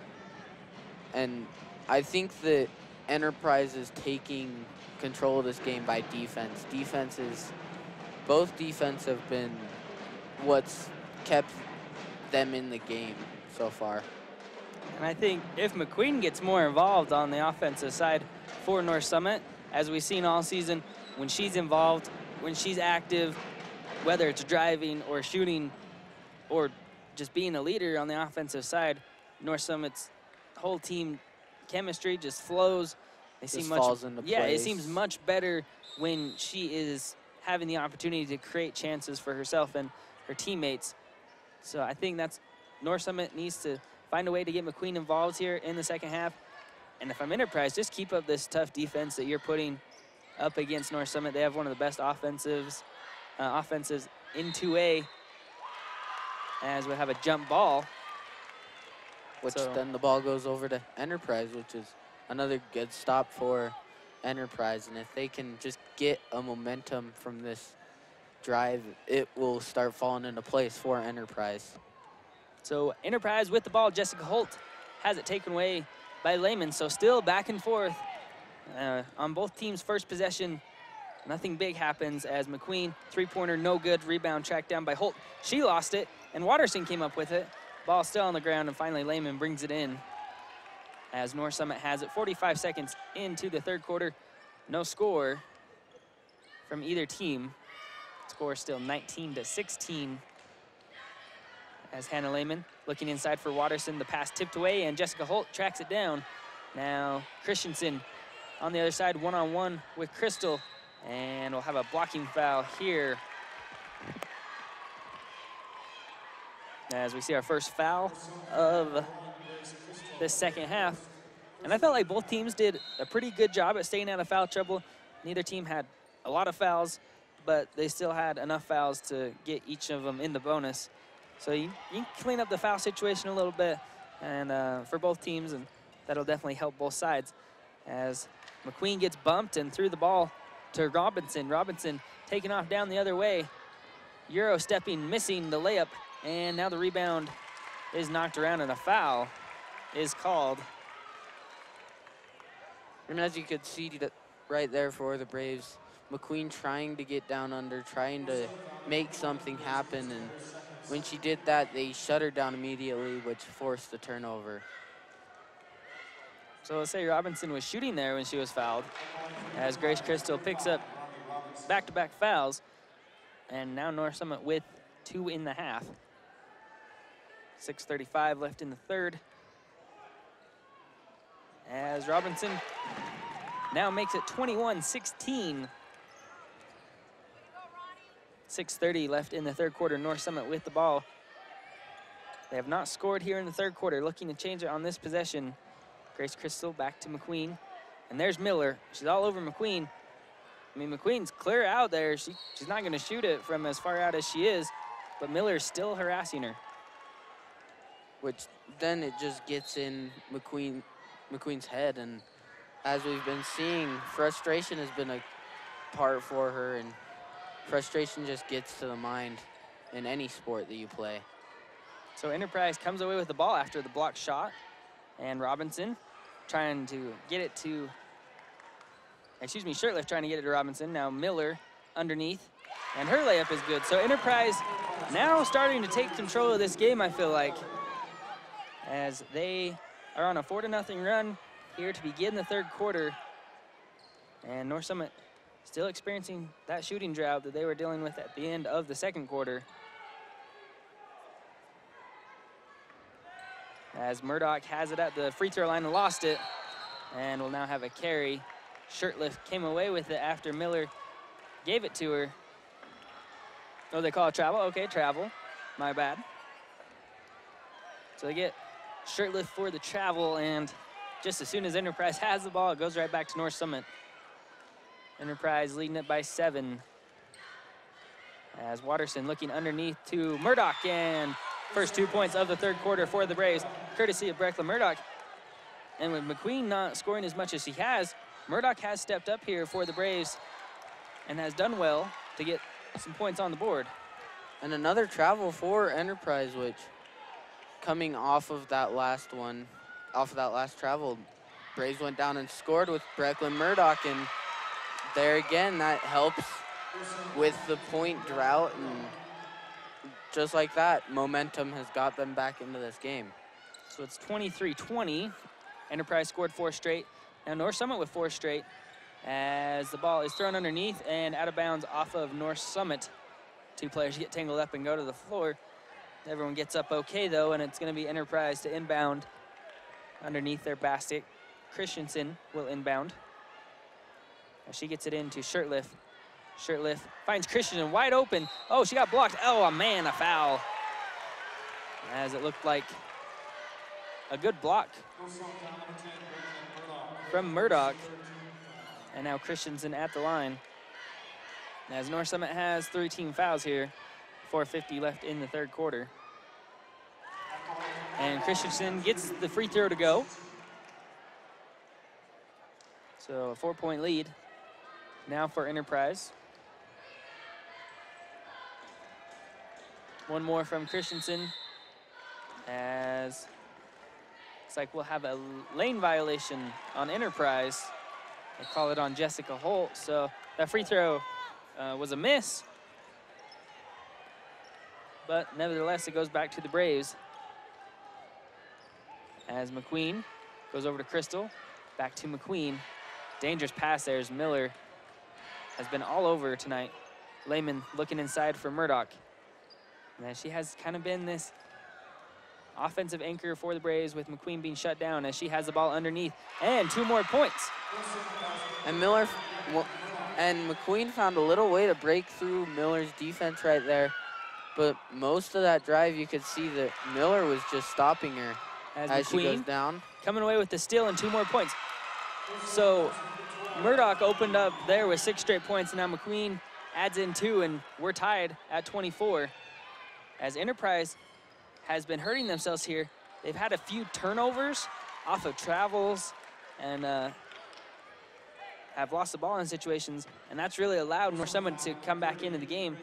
And I think that Enterprise is taking control of this game by defense. Both defense have been what's kept them in the game so far. And I think if McQueen gets more involved on the offensive side for North Summit, as we've seen all season, when she's involved, when she's active, whether it's driving or shooting or just being a leader on the offensive side, North Summit's whole team chemistry just flows. Falls into place. It seems much better when she is having the opportunity to create chances for herself and her teammates. So I think North Summit needs to find a way to get McQueen involved here in the second half. And if I'm Enterprise, just keep up this tough defense that you're putting up against North Summit. They have one of the best offenses in 2A, as we have a jump ball. Then the ball goes over to Enterprise, which is another good stop for Enterprise. And if they can just get a momentum from this drive, it will start falling into place for Enterprise. So Enterprise with the ball. Jessica Holt has it taken away by Lehman. So still back and forth on both teams' first possession. Nothing big happens as McQueen, three-pointer, no good. Rebound tracked down by Holt. She lost it, and Watterson came up with it. Ball still on the ground, and finally Lehman brings it in as North Summit has it. 45 seconds into the third quarter. No score from either team. Score still 19-16. As Hannah Lehman looking inside for Watterson. The pass tipped away, and Jessica Holt tracks it down. Now Christensen on the other side, one-on-one with Crystal. And we'll have a blocking foul here as we see our first foul of this second half. And I felt like both teams did a pretty good job at staying out of foul trouble. Neither team had a lot of fouls, but they still had enough fouls to get each of them in the bonus. So you can clean up the foul situation a little bit and for both teams, and that'll definitely help both sides. As McQueen gets bumped and threw the ball to Robinson. Robinson taking off down the other way. Euro stepping, missing the layup, and now the rebound is knocked around and a foul is called. And as you could see right there for the Braves, McQueen trying to get down under, trying to make something happen, and when she did that, they shut her down immediately, which forced the turnover. So let's say Robinson was shooting there when she was fouled, as Grace Crystal picks up back-to-back fouls, and now North Summit with 2 in the half. 6:35 left in the third. As Robinson now makes it 21-16. 6:30 left in the third quarter. North Summit with the ball. They have not scored here in the third quarter, looking to change it on this possession. Grace Crystal back to McQueen. And there's Miller. She's all over McQueen. I mean, McQueen's clear out there. She's not going to shoot it from as far out as she is, but Miller's still harassing her. Which then it just gets in McQueen's head, and as we've been seeing, frustration has been a part for her, and frustration just gets to the mind in any sport that you play. So Enterprise comes away with the ball after the blocked shot, and Robinson trying to get it to, Shirtliff trying to get it to Robinson. Now Miller underneath, and her layup is good. So Enterprise now starting to take control of this game, I feel like, as they are on a 4-0 run here to begin the third quarter. And North Summit still experiencing that shooting drought that they were dealing with at the end of the second quarter. As Murdoch has it at the free throw line and lost it, and will now have a carry. Shirtliff came away with it after Miller gave it to her. Oh, they call it travel? Okay, travel. My bad. So they get Shirtliff for the travel, and just as soon as Enterprise has the ball, it goes right back to North Summit. Enterprise leading it by 7. As Watterson looking underneath to Murdoch, and first 2 points of the third quarter for the Braves, courtesy of Brecla Murdoch. And with McQueen not scoring as much as he has, Murdoch has stepped up here for the Braves and has done well to get some points on the board. And another travel for Enterprise, which coming off of that last travel, Braves went down and scored with Brecklin Murdoch, and there again, that helps with the point drought, and just like that, momentum has got them back into this game. So it's 23-20. Enterprise scored 4 straight. Now North Summit with 4 straight, as the ball is thrown underneath and out of bounds off of North Summit. 2 players get tangled up and go to the floor. Everyone gets up okay, though, and it's going to be Enterprise to inbound underneath their basket. Christensen will inbound. Now she gets it into Shirtliff. Shirtliff finds Christensen wide open. Oh, she got blocked. Oh, man, a foul. As it looked like a good block from Murdoch. And now Christensen at the line. As North Summit has 3 team fouls here. 4:50 left in the third quarter. And Christensen gets the free throw to go. So a 4-point lead now for Enterprise. One more from Christensen, as looks like we'll have a lane violation on Enterprise. They call it on Jessica Holt, so that free throw was a miss. But nevertheless, it goes back to the Braves. As McQueen goes over to Crystal, back to McQueen. Dangerous pass there as Miller has been all over tonight. Lehman looking inside for Murdoch. And she has kind of been this offensive anchor for the Braves, with McQueen being shut down as she has the ball underneath. And 2 more points. And McQueen found a little way to break through Miller's defense right there. But most of that drive, you could see that Miller was just stopping her as she goes down. Coming away with the steal and 2 more points. So Murdoch opened up there with 6 straight points, and now McQueen adds in 2, and we're tied at 24. As Enterprise has been hurting themselves here. They've had a few turnovers off of travels and have lost the ball in situations, and that's really allowed North Summit to come back into the game.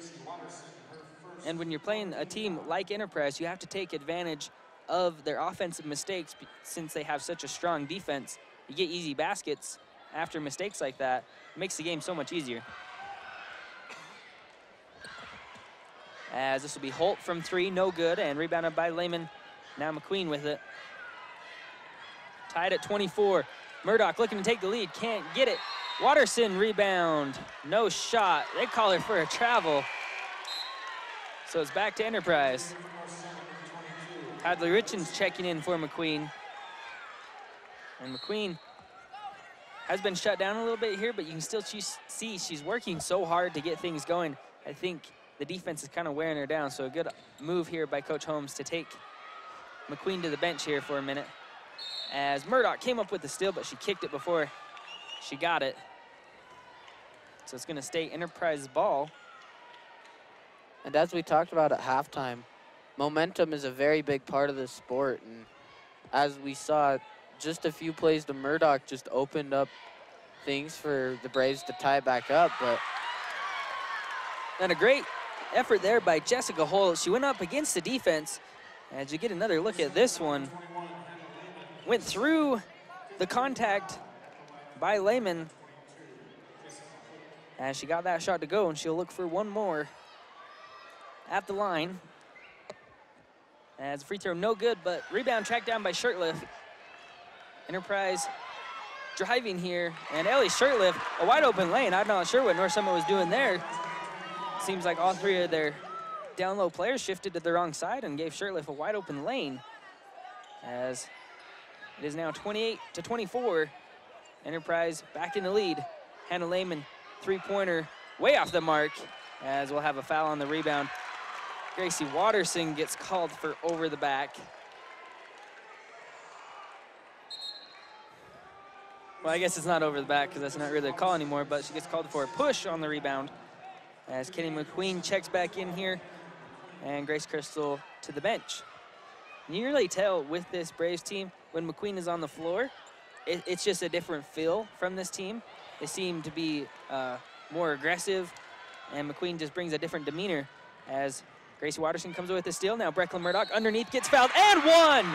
And when you're playing a team like Enterprise, you have to take advantage of their offensive mistakes since they have such a strong defense. You get easy baskets after mistakes like that. It makes the game so much easier. As this will be Holt from 3, no good, and rebounded by Lehman. Now McQueen with it. Tied at 24. Murdoch looking to take the lead, can't get it. Watterson rebound, no shot. They call her for a travel. So it's back to Enterprise. Hadley Richens checking in for McQueen. And McQueen has been shut down a little bit here, but you can still see she's working so hard to get things going. I think the defense is kind of wearing her down, so a good move here by Coach Holmes to take McQueen to the bench here for a minute. As Murdoch came up with the steal, but she kicked it before she got it. So it's gonna stay Enterprise's ball. And as we talked about at halftime, momentum is a very big part of this sport. And as we saw, just a few plays to Murdoch just opened up things for the Braves to tie back up. But and a great effort there by Jessica Holt. She went up against the defense. As you get another look at this one, went through the contact by Lehman as she got that shot to go, and she'll look for one more at the line. As a free throw, no good, but rebound tracked down by Shirtliff. Enterprise driving here, and Ellie Shirtliff, a wide open lane. I'm not sure what North Summit was doing there. Seems like all 3 of their down low players shifted to the wrong side and gave Shirtliff a wide open lane. As it is now 28-24. Enterprise back in the lead. Hannah Lehman, 3-pointer, way off the mark, as we'll have a foul on the rebound. Gracie Watterson gets called for over the back. Well, I guess it's not over the back because that's not really a call anymore, but she gets called for a push on the rebound. As Kenny McQueen checks back in here, and Grace Crystal to the bench. You can really tell with this Braves team, when McQueen is on the floor, it's just a different feel from this team. They seem to be more aggressive, and McQueen just brings a different demeanor. As Gracie Watterson comes away with the steal, now Brecklin Murdoch underneath gets fouled, and 1!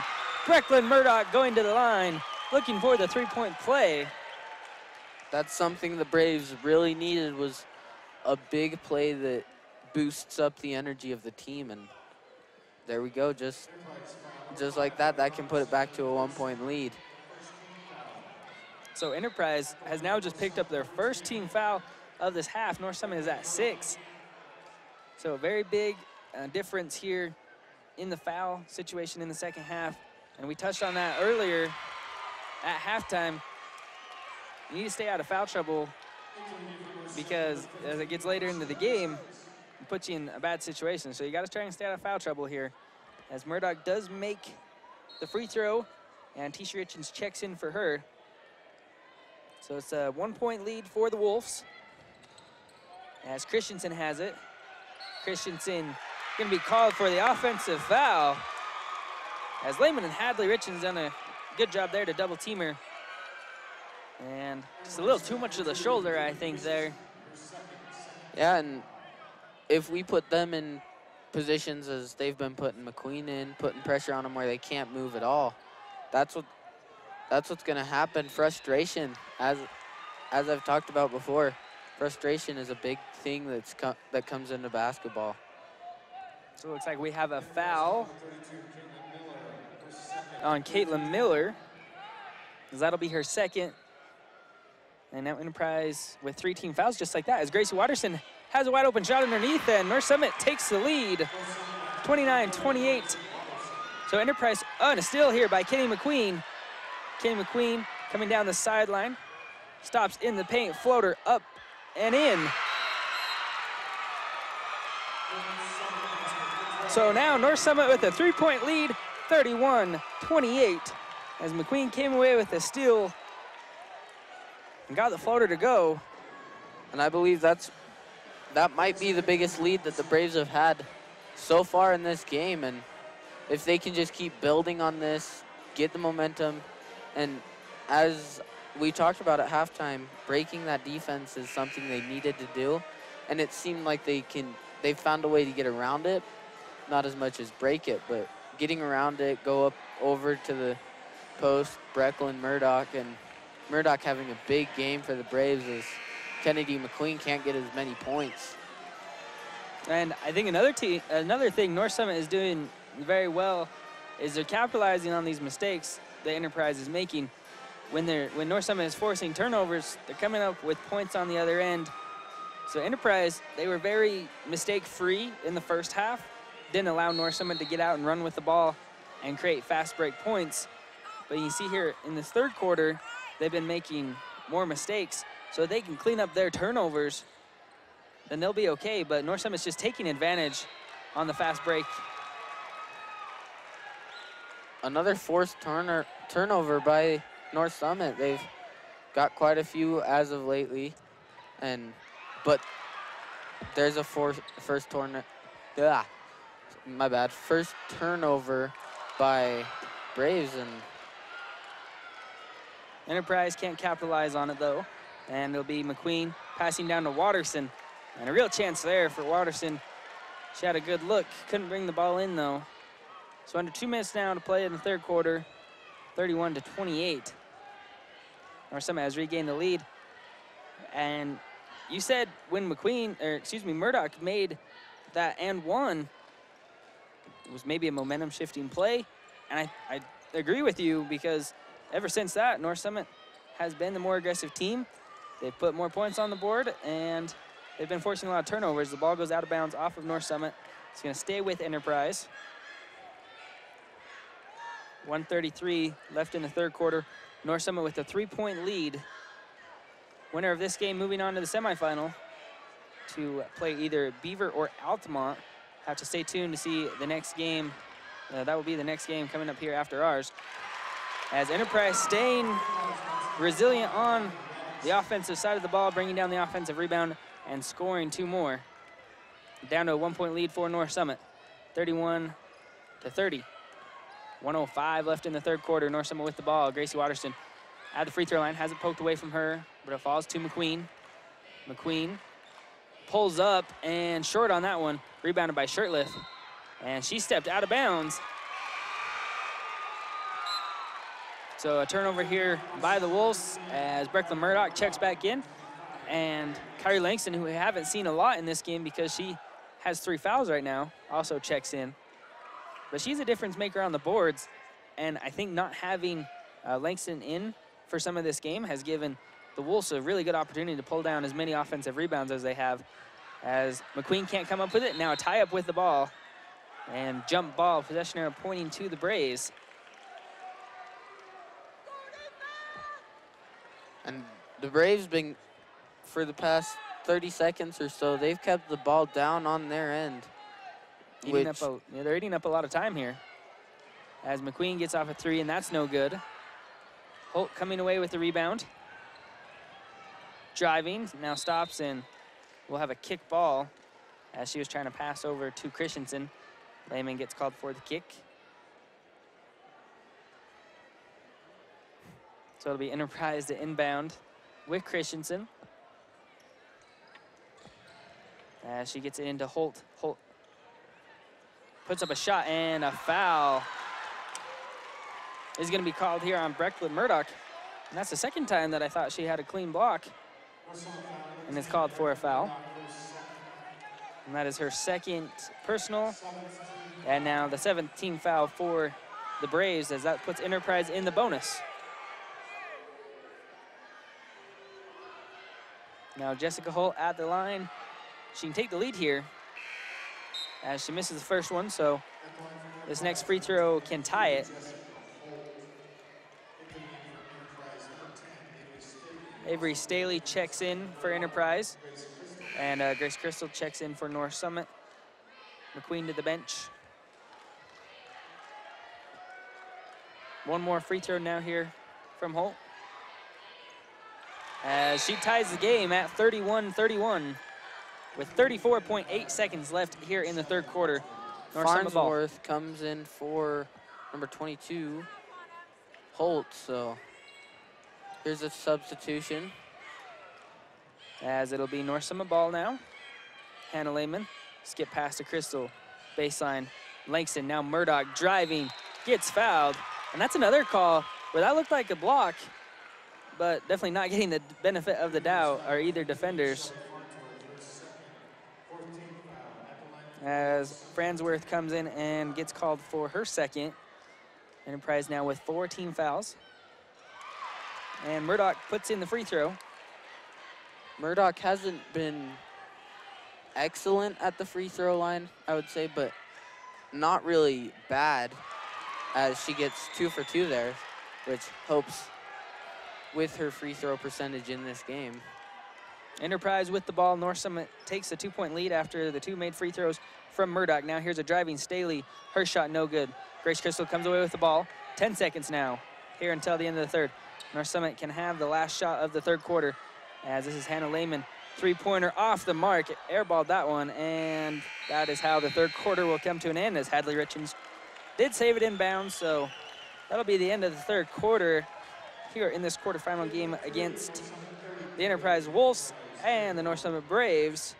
Brecklin Murdoch going to the line, looking for the 3-point play. That's something the Braves really needed, was a big play that boosts up the energy of the team, and there we go, just like that can put it back to a 1-point lead. So Enterprise has now just picked up their first team foul of this half. North Summit is at 6. So a very big difference here in the foul situation in the second half, and we touched on that earlier at halftime. You need to stay out of foul trouble, because as it gets later into the game, it puts you in a bad situation. So you got to try and stay out of foul trouble here. As Murdoch does make the free throw, and Tisha Richens checks in for her. So it's a 1-point lead for the Wolves. As Christensen has it. Christensen going to be called for the offensive foul. As Lehman and Hadley Richens done a good job there to double team her. And just a little too much of the shoulder, I think, there. Yeah, and if we put them in positions as they've been putting McQueen in, putting pressure on them where they can't move at all, that's what's going to happen. Frustration, as I've talked about before, frustration is a big thing that comes into basketball. So it looks like we have a foul on Caitlin Miller, as that'll be her second. And now Enterprise with 3 team fouls just like that, as Gracie Watterson has a wide open shot underneath, and North Summit takes the lead, 29-28. So Enterprise, and a steal here by Kenny McQueen. Kenny McQueen coming down the sideline, stops in the paint, floater up and in. So now North Summit with a 3-point lead, 31-28, as McQueen came away with a steal and got the floater to go. And I believe that might be the biggest lead that the Braves have had so far in this game. And if they can just keep building on this, get the momentum, and as we talked about at halftime, breaking that defense is something they needed to do. And it seemed like they found a way to get around it, not as much as break it, but getting around it, go up over to the post, Breckel and Murdoch, and Murdoch having a big game for the Braves as Kennedy McQueen can't get as many points. And I think another thing North Summit is doing very well is they're capitalizing on these mistakes the Enterprise is making. When North Summit is forcing turnovers, they're coming up with points on the other end. So Enterprise, they were very mistake-free in the first half, didn't allow North Summit to get out and run with the ball and create fast break points. But you see here in this third quarter, they've been making more mistakes, so they can clean up their turnovers, then they'll be okay. But North Summit's just taking advantage on the fast break. Another forced turnover by North Summit. They've got quite a few as of lately, but there's a first turnover by Braves, and Enterprise can't capitalize on it though, and it'll be McQueen passing down to Watterson, and a real chance there for Watterson. She had a good look, couldn't bring the ball in though. So under 2 minutes now to play in the third quarter, 31-28. North Summit has regained the lead. And you said when Murdoch made that and one, it was maybe a momentum shifting play. And I agree with you, because ever since that, North Summit has been the more aggressive team. They've put more points on the board, and they've been forcing a lot of turnovers. The ball goes out of bounds off of North Summit. It's gonna stay with Enterprise. 1:33 left in the third quarter. North Summit with a 3-point lead. Winner of this game moving on to the semifinal to play either Beaver or Altamont. Have to stay tuned to see the next game. That will be the next game coming up here after ours. As Enterprise staying resilient on the offensive side of the ball, bringing down the offensive rebound and scoring 2 more. Down to a 1-point lead for North Summit, 31-30. 1:05 left in the third quarter. North Summit with the ball. Gracie Watterson at the free throw line, has it poked away from her, but it falls to McQueen. McQueen pulls up and short on that one, rebounded by Shirtliff, and she stepped out of bounds. So a turnover here by the Wolves as Brecklin Murdoch checks back in, and Kyrie Langston, who we haven't seen a lot in this game because she has 3 fouls right now, also checks in. But she's a difference maker on the boards, and I think not having Langston in for some of this game has given the Wolves a really good opportunity to pull down as many offensive rebounds as they have, as McQueen can't come up with it. Now a tie-up with the ball, and jump ball, possession arrow pointing to the Braves. And the Braves been, for the past 30 seconds or so, they've kept the ball down on their end. They're eating up a lot of time here. As McQueen gets off a 3, and that's no good. Holt coming away with the rebound. Driving, now stops, and we'll have a kick ball as she was trying to pass over to Christensen. Lehman gets called for the kick. So it'll be Enterprise to inbound with Christensen. As she gets it into Holt. Holt puts up a shot, and a foul is going to be called here on Brecklin Murdoch. And that's the second time that I thought she had a clean block. And it's called for a foul. And that is her second personal. And now the 7th team foul for the Braves, as that puts Enterprise in the bonus. Now Jessica Holt at the line. She can take the lead here as she misses the first one, so this next free throw can tie it. Avery Staley checks in for Enterprise, and Grace Crystal checks in for North Summit. McQueen to the bench. One more free throw now here from Holt, as she ties the game at 31-31 with 34.8 seconds left here in the third quarter. North Summit ball. Farnsworth comes in for number 22, Holt, so here's a substitution. As it'll be North Summit ball now. Hannah Lehman, skip pass to Crystal, baseline. Langston, now Murdoch driving, gets fouled. And that's another call where that looked like a block, but definitely not getting the benefit of the doubt are either defenders. As Farnsworth comes in and gets called for her second. Enterprise now with 4 team fouls. And Murdoch puts in the free throw. Murdoch hasn't been excellent at the free throw line, I would say, but not really bad, as she gets 2 for 2 there, which helps with her free throw percentage in this game. Enterprise with the ball. North Summit takes a 2-point lead after the 2 made free throws from Murdoch. Now here's a driving Staley. Her shot no good. Grace Crystal comes away with the ball. 10 seconds now here until the end of the third. North Summit can have the last shot of the third quarter, as this is Hannah Lehman. 3-pointer off the mark, airballed that one, and that is how the third quarter will come to an end, as Hadley Richens did save it inbounds. So that'll be the end of the third quarter here in this quarterfinal game against the Enterprise Wolves and the North Summit Braves.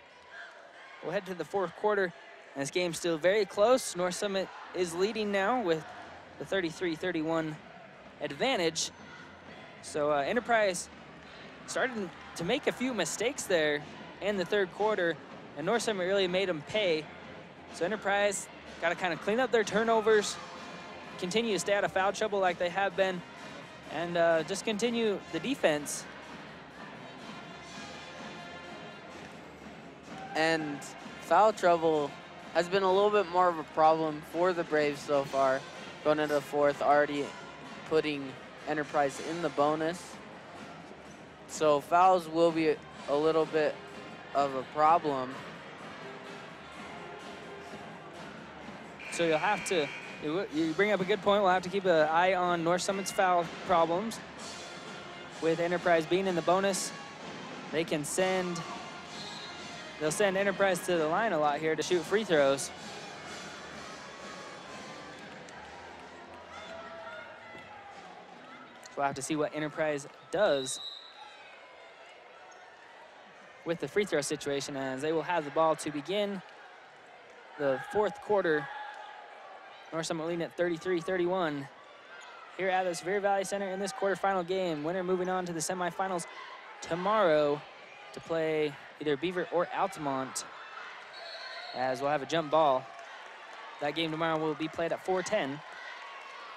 We'll head to the fourth quarter, and this game's still very close. North Summit is leading now with the 33-31 advantage. So Enterprise started to make a few mistakes there in the third quarter, and North Summit really made them pay. So Enterprise got to kind of clean up their turnovers, continue to stay out of foul trouble like they have been, and just continue the defense. And foul trouble has been a little bit more of a problem for the Braves so far, going into the fourth, already putting Enterprise in the bonus. So fouls will be a little bit of a problem. So you'll have to, you bring up a good point, we'll have to keep an eye on North Summit's foul problems. With Enterprise being in the bonus, they'll send Enterprise to the line a lot here to shoot free throws. So we'll have to see what Enterprise does with the free throw situation, as they will have the ball to begin the fourth quarter. North Summit leading at 33-31 here at the Sevier Valley Center in this quarterfinal game. Winner moving on to the semifinals tomorrow to play either Beaver or Altamont, as we'll have a jump ball. That game tomorrow will be played at 4:10.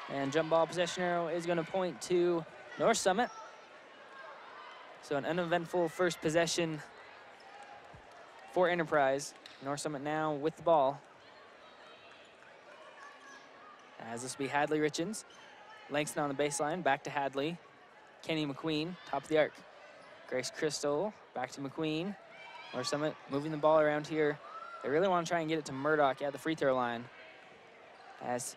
And jump ball possession arrow is going to point to North Summit. So an uneventful first possession for Enterprise. North Summit now with the ball, as this will be Hadley Richens. Langston on the baseline, back to Hadley. Kenny McQueen, top of the arc. Grace Crystal, back to McQueen. North Summit moving the ball around here. They really want to try and get it to Murdoch at the free throw line. As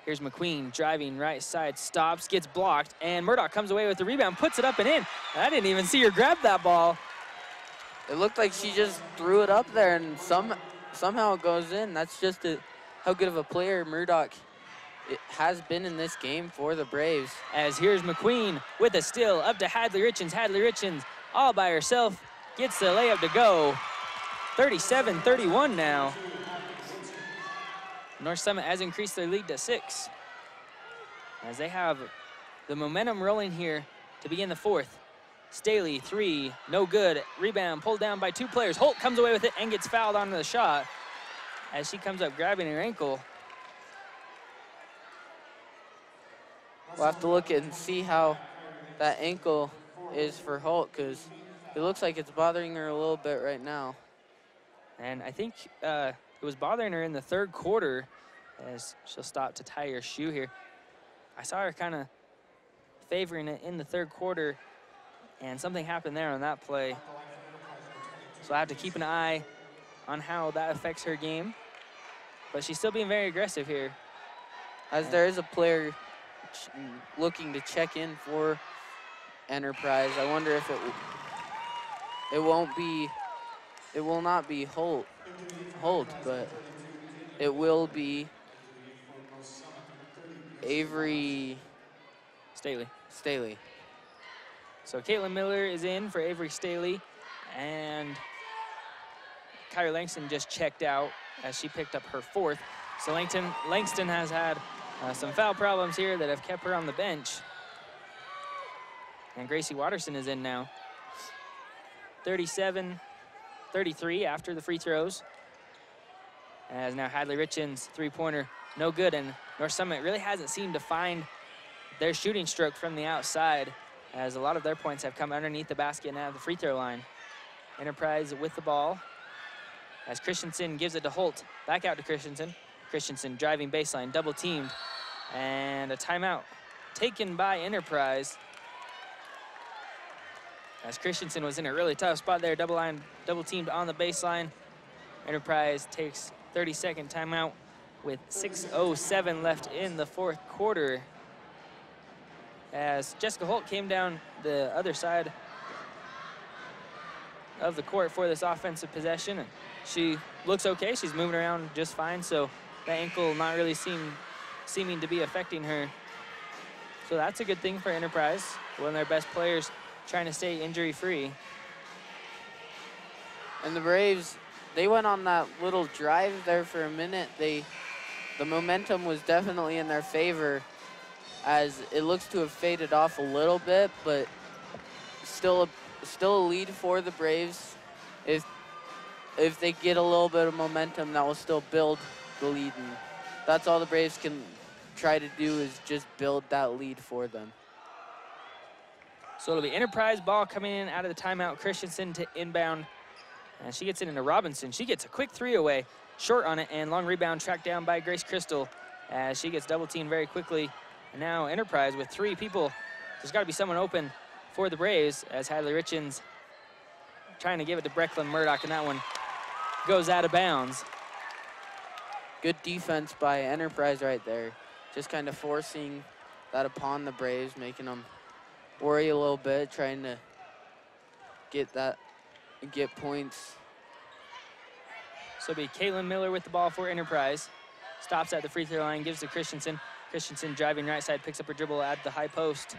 here's McQueen driving right side, stops, gets blocked, and Murdoch comes away with the rebound, puts it up and in. I didn't even see her grab that ball. It looked like she just threw it up there, and somehow it goes in. That's just how good of a player Murdoch has been in this game for the Braves. As here's McQueen with a steal up to Hadley Richens. Hadley Richens all by herself gets the layup to go. 37-31 now. North Summit has increased their lead to 6, as they have the momentum rolling here to begin the fourth. Staley, 3, no good. Rebound pulled down by 2 players. Holt comes away with it and gets fouled onto the shot as she comes up grabbing her ankle. We'll have to look and see how that ankle is for Holt, because it looks like it's bothering her a little bit right now. And I think it was bothering her in the third quarter, as she'll stop to tie her shoe here. I saw her kind of favoring it in the third quarter, and something happened there on that play. So I have to keep an eye on how that affects her game. But she's still being very aggressive here. As there is a player looking to check in for Enterprise, I wonder if it will not be Holt, but it will be Avery Staley. So Caitlin Miller is in for Avery Staley, and Kyrie Langston just checked out as she picked up her fourth. So Langston has had some foul problems here that have kept her on the bench. And Gracie Watterson is in now. 37-33 after the free throws. As now Hadley Richens' three-pointer, no good, and North Summit really hasn't seemed to find their shooting stroke from the outside, as a lot of their points have come underneath the basket and out of the free throw line. Enterprise with the ball, as Christensen gives it to Holt. Back out to Christensen. Christensen driving baseline, double teamed, and a timeout taken by Enterprise. As Christensen was in a really tough spot there, double teamed on the baseline. Enterprise takes 30-second timeout with 6:07 left in the fourth quarter. As Jessica Holt came down the other side of the court for this offensive possession, and she looks okay. She's moving around just fine, so that ankle not really seeming to be affecting her. So that's a good thing for Enterprise. One of their best players trying to stay injury-free. And the Braves, they went on that little drive there for a minute. The momentum was definitely in their favor, as it looks to have faded off a little bit, but still a lead for the Braves. If they get a little bit of momentum, that will still build the lead, and that's all the Braves can try to do, is just build that lead for them. So it'll be Enterprise ball coming in out of the timeout. Christensen to inbound, and she gets it into Robinson. She gets a quick three away, short on it, and long rebound tracked down by Grace Crystal as she gets double teamed very quickly. And now Enterprise with three people. There's got to be someone open for the Braves, as Hadley Richens trying to give it to Brecklin Murdoch, and that one goes out of bounds. Good defense by Enterprise right there. Just kind of forcing that upon the Braves, making them worry a little bit, trying to get points. So it'll be Caitlin Miller with the ball for Enterprise. Stops at the free throw line, gives to Christensen. Christensen driving right side, picks up her dribble at the high post.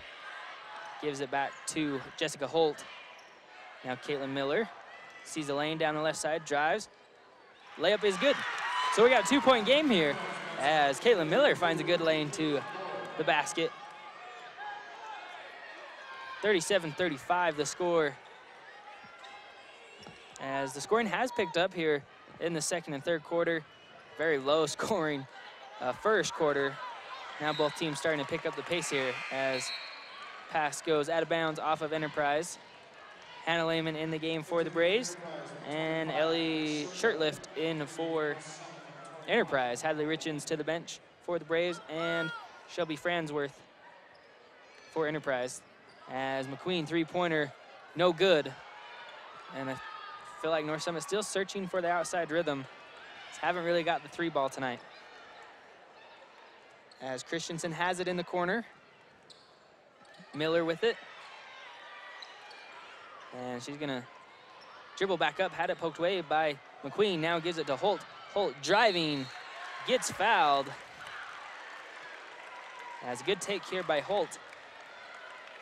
Gives it back to Jessica Holt. Now Caitlin Miller sees the lane down the left side, drives. Layup is good. So we got a 2-point game here as Caitlin Miller finds a good lane to the basket. 37-35 the score. As the scoring has picked up here in the second and third quarter. Very low scoring first quarter. Now both teams starting to pick up the pace here as pass goes out of bounds off of Enterprise. Hannah Lehman in the game for the Braves, and Ellie Shirtlift in for Enterprise. Hadley Richens to the bench for the Braves, and Shelby Fransworth for Enterprise. As McQueen three-pointer, no good. And I feel like North Summit still searching for the outside rhythm. Haven't really got the three ball tonight. As Christensen has it in the corner. Miller with it. And she's gonna dribble back up, had it poked away by McQueen, now gives it to Holt. Holt driving, gets fouled. That's a good take here by Holt.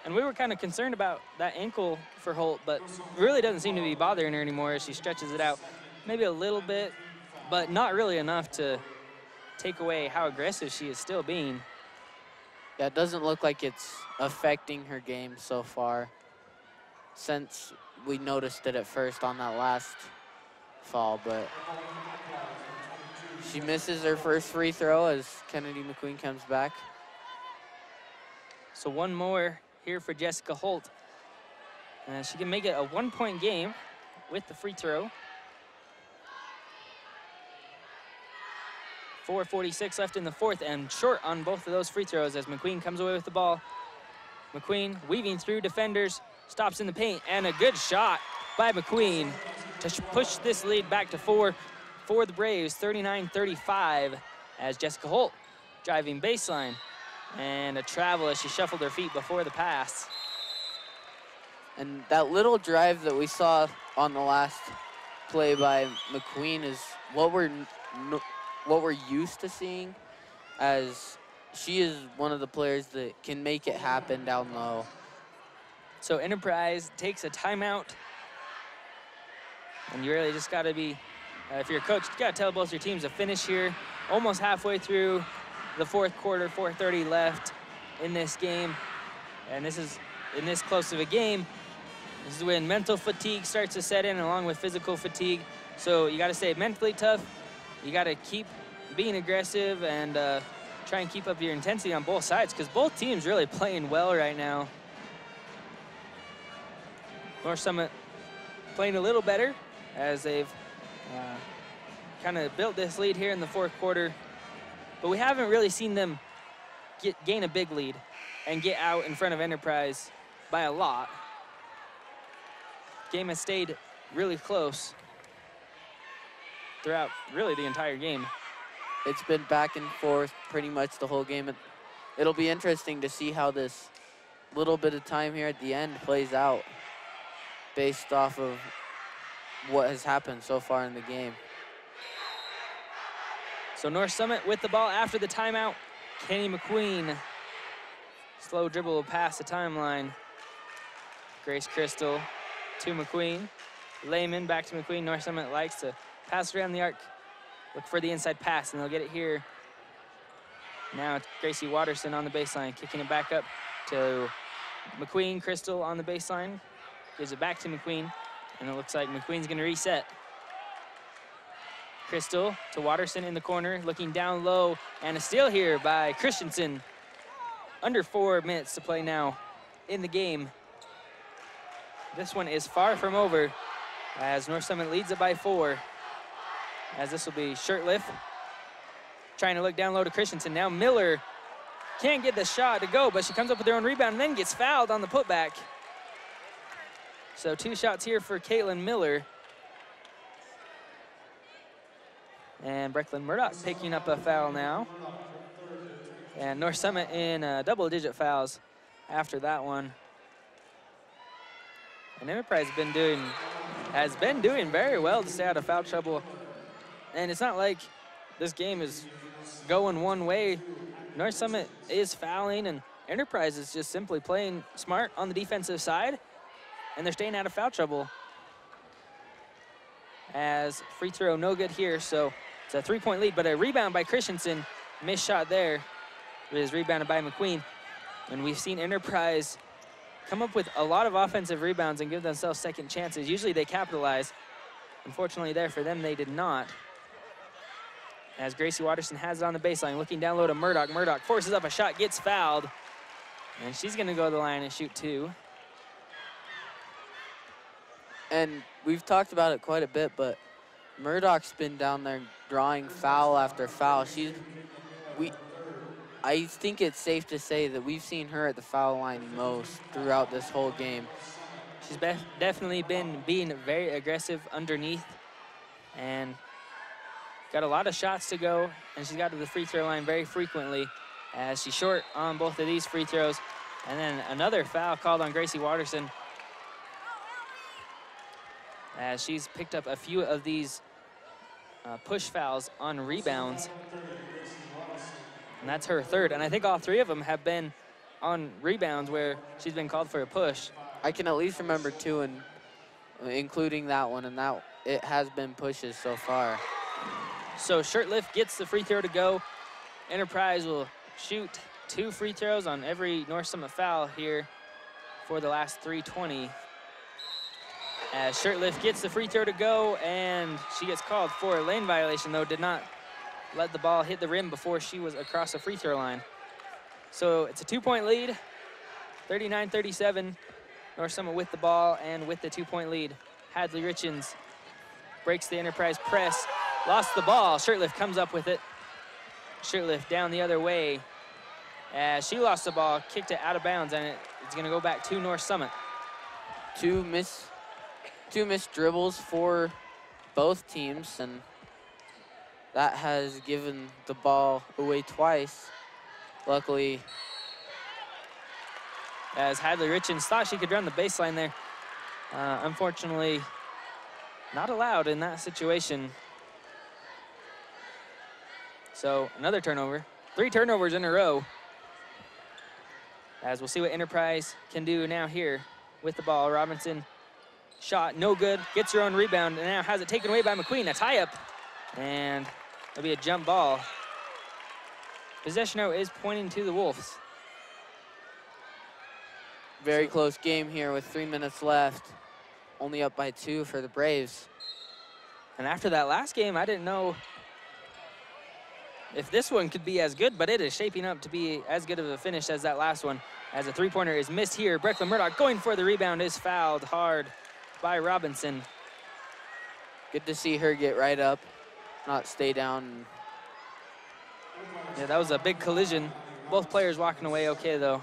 And we were kind of concerned about that ankle for Holt, but really doesn't seem to be bothering her anymore as she stretches it out. Maybe a little bit, but not really enough to take away how aggressive she is still being. Yeah, it doesn't look like it's affecting her game so far, since we noticed it at first on that last fall, but she misses her first free throw as Kennedy McQueen comes back. So one more here for Jessica Holt. She can make it a 1-point game with the free throw. 4:46 left in the fourth, and short on both of those free throws as McQueen comes away with the ball. McQueen weaving through defenders, stops in the paint, and a good shot by McQueen to push this lead back to 4 for the Braves, 39-35, as Jessica Holt driving baseline, and a travel as she shuffled her feet before the pass. And that little drive that we saw on the last play by McQueen is what we're used to seeing, as she is one of the players that can make it happen down low. So Enterprise takes a timeout, and you really just got to be, if you're a coach, you got to tell both your teams to finish here. Almost halfway through the fourth quarter, 4:30 left in this game, and this is in this close of a game. This is when mental fatigue starts to set in along with physical fatigue. So you got to stay mentally tough. You got to keep being aggressive and try and keep up your intensity on both sides, because both teams really playing well right now. North Summit playing a little better as they've kind of built this lead here in the fourth quarter. But we haven't really seen them gain a big lead and get out in front of Enterprise by a lot. Game has stayed really close throughout really the entire game. It's been back and forth pretty much the whole game. It'll be interesting to see how this little bit of time here at the end plays out based off of what has happened so far in the game. So North Summit with the ball after the timeout. Kenny McQueen, slow dribble past the timeline. Grace Crystal to McQueen. Lehman back to McQueen. North Summit likes to pass around the arc, look for the inside pass, and they'll get it here. Now it's Gracie Watterson on the baseline, kicking it back up to McQueen. Crystal on the baseline, gives it back to McQueen, and it looks like McQueen's gonna reset. Crystal to Watterson in the corner, looking down low, and a steal here by Christensen. Under 4 minutes to play now in the game. This one is far from over as North Summit leads it by 4. As this will be Shirtliff trying to look down low to Christensen. Now Miller can't get the shot to go, but she comes up with her own rebound and then gets fouled on the putback. So 2 shots here for Caitlin Miller. And Brecklin Murdoch picking up a foul now. And North Summit in double-digit fouls after that one. And Enterprise has been doing very well to stay out of foul trouble. And it's not like this game is going one way. North Summit is fouling, and Enterprise is just simply playing smart on the defensive side, and they're staying out of foul trouble. As free throw no good here, so it's a 3-point lead, but a rebound by Christensen. Missed shot there. It is rebounded by McQueen. And we've seen Enterprise come up with a lot of offensive rebounds and give themselves second chances. Usually they capitalize. Unfortunately there for them, they did not. As Gracie Watterson has it on the baseline, looking down low to Murdoch. Murdoch forces up a shot, gets fouled, and she's gonna go to the line and shoot 2. And we've talked about it quite a bit, but Murdoch's been down there drawing foul after foul. I think it's safe to say that we've seen her at the foul line most throughout this whole game. She's definitely been being very aggressive underneath and got a lot of shots to go, and she's got to the free throw line very frequently as she's short on both of these free throws. And then another foul called on Gracie Watterson as she's picked up a few of these push fouls on rebounds. And that's her 3rd, and I think all 3 of them have been on rebounds where she's been called for a push. I can at least remember 2, and including that one, and that it has been pushes so far. So Shirtlift gets the free throw to go. Enterprise will shoot 2 free throws on every North Summit foul here for the last 3:20. As Shirtlift gets the free throw to go, and she gets called for a lane violation, though did not let the ball hit the rim before she was across the free throw line. So it's a 2-point lead, 39-37. North Summit with the ball and with the 2-point lead. Hadley Richens breaks the Enterprise press, lost the ball. Shirtlift comes up with it shirt lift down the other way. As she lost the ball, kicked it out of bounds, and it's going to go back to North Summit. Two missed dribbles for both teams, and that has given the ball away twice. Luckily, as Hadley Richens thought she could run the baseline there. Unfortunately, not allowed in that situation. So another turnover. 3 turnovers in a row. As we'll see what Enterprise can do now here with the ball. Robinson shot, no good, gets her own rebound, and now has it taken away by McQueen. A tie-up, and it'll be a jump ball. Possession arrow is pointing to the Wolves. very close game here with 3 minutes left. Only up by 2 for the Braves. And after that last game, I didn't know if this one could be as good, but it is shaping up to be as good of a finish as that last one. As a three-pointer is missed here. Brecklin Murdoch going for the rebound, is fouled hard by Robinson. Good to see her get right up, not stay down. Yeah, that was a big collision. Both players walking away okay, though,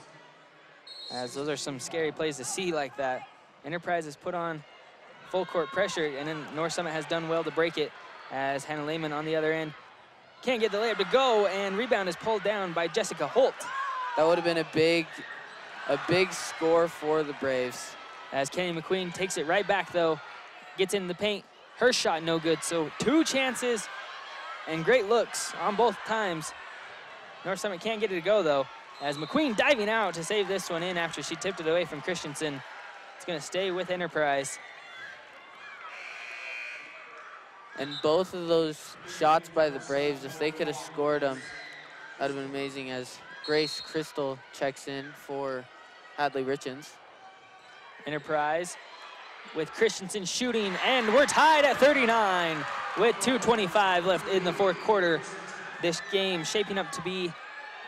as those are some scary plays to see like that. Enterprise has put on full court pressure, and then North Summit has done well to break it, as Hannah Lehman on the other end can't get the layup to go, and rebound is pulled down by Jessica Holt. That would have been a big score for the Braves. As Kenny McQueen takes it right back, though, gets in the paint. Her shot no good, so 2 chances and great looks on both times. North Summit can't get it to go, though, as McQueen diving out to save this one in after she tipped it away from Christensen. It's going to stay with Enterprise. And both of those shots by the Braves, if they could have scored them, that would have been amazing, as Grace Crystal checks in for Hadley Richens. Enterprise with Christensen shooting, and we're tied at 39 with 2:25 left in the fourth quarter. This game shaping up to be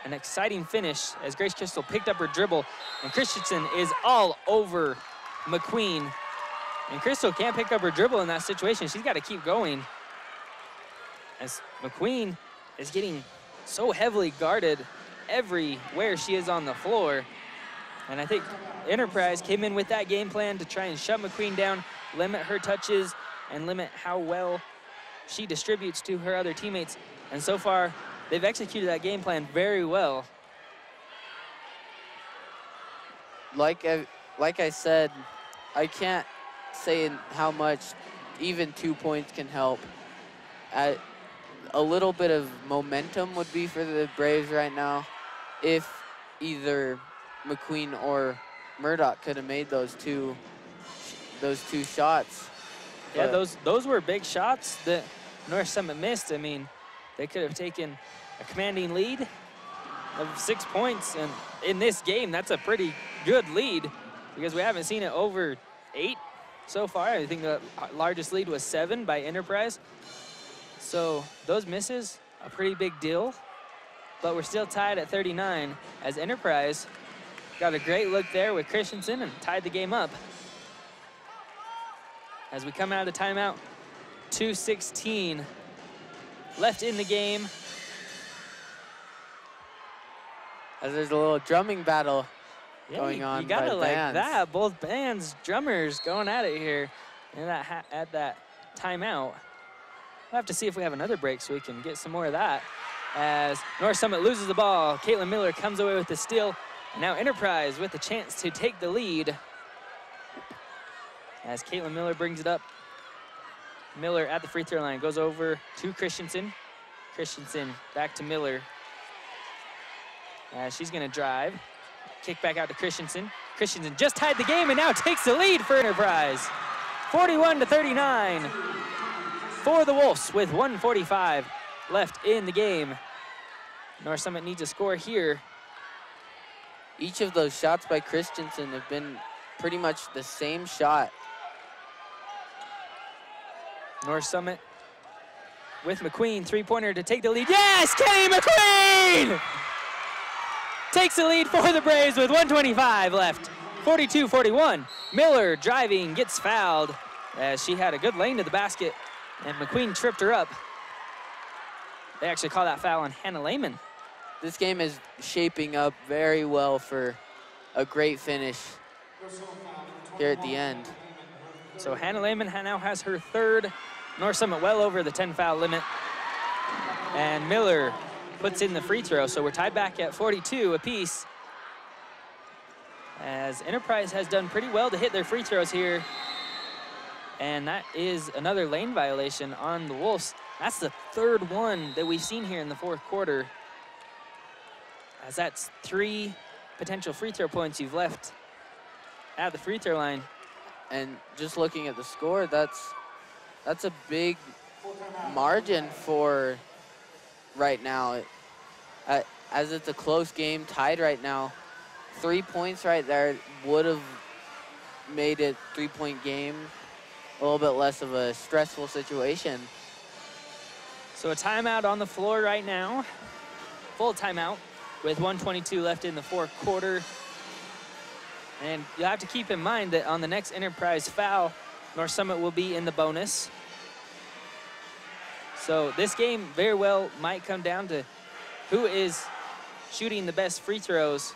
an exciting finish as Grace Crystal picked up her dribble, and Christensen is all over McQueen. And Crystal can't pick up her dribble in that situation. She's got to keep going, as McQueen is getting so heavily guarded everywhere she is on the floor. And I think Enterprise came in with that game plan to try and shut McQueen down, limit her touches, and limit how well she distributes to her other teammates. And so far, they've executed that game plan very well. Like I said, I can't say how much even 2 points can help. A little bit of momentum would be for the Braves right now if either McQueen or Murdoch could have made those two shots. Yeah, those were big shots that North Summit missed. I mean, they could have taken a commanding lead of 6 points, and in this game, that's a pretty good lead because we haven't seen it over 8 so far. I think the largest lead was 7 by Enterprise. So those misses, a pretty big deal, but we're still tied at 39 as Enterprise got a great look there with Christensen and tied the game up. As we come out of the timeout, 2:16 left in the game. As there's a little drumming battle going on. You gotta like bands. that. Both bands, drummers going at it here and at that timeout. We'll have to see if we have another break so we can get some more of that. As North Summit loses the ball, Caitlin Miller comes away with the steal. And now Enterprise with a chance to take the lead. As Caitlin Miller brings it up. Miller at the free throw line goes over to Christensen. Christensen back to Miller. As she's gonna drive. Kick back out to Christensen. Christensen just tied the game and now takes the lead for Enterprise. 41-39 for the Wolves with 1:45 left in the game. North Summit needs a score here. Each of those shots by Christensen have been pretty much the same shot. North Summit with McQueen, three-pointer to take the lead. Yes, Kenny McQueen! Takes the lead for the Braves with 1:25 left, 42-41. Miller driving, gets fouled as she had a good lane to the basket, and McQueen tripped her up. They actually call that foul on Hannah Lehman. This game is shaping up very well for a great finish here at the end. So Hannah Lehman now has her third. North Summit well over the 10-foul limit. And Miller puts in the free throw, so we're tied back at 42 apiece. As Enterprise has done pretty well to hit their free throws here. And that is another lane violation on the Wolves. That's the third one that we've seen here in the fourth quarter. As that's 3 potential free throw points you've left at the free throw line. And just looking at the score, that's a big margin for right now. As it's a close game, tied right now, 3 points right there would have made it 3-point game, a little bit less of a stressful situation. So a timeout on the floor right now, full timeout with 1:22 left in the fourth quarter. And you'll have to keep in mind that on the next Enterprise foul, North Summit will be in the bonus. So this game very well might come down to who is shooting the best free throws.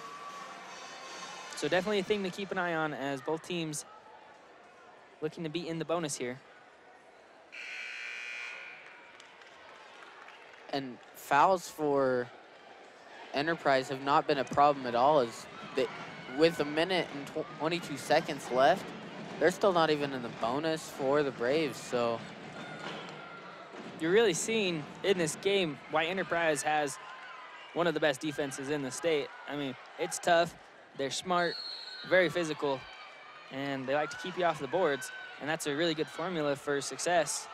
So definitely a thing to keep an eye on as both teams looking to be in the bonus here. And fouls for Enterprise have not been a problem at all. As with a minute and 22 seconds left, they're still not even in the bonus for the Braves. So you're really seeing in this game why Enterprise has one of the best defenses in the state. I mean, it's tough, they're smart, very physical, and they like to keep you off the boards, and that's a really good formula for success.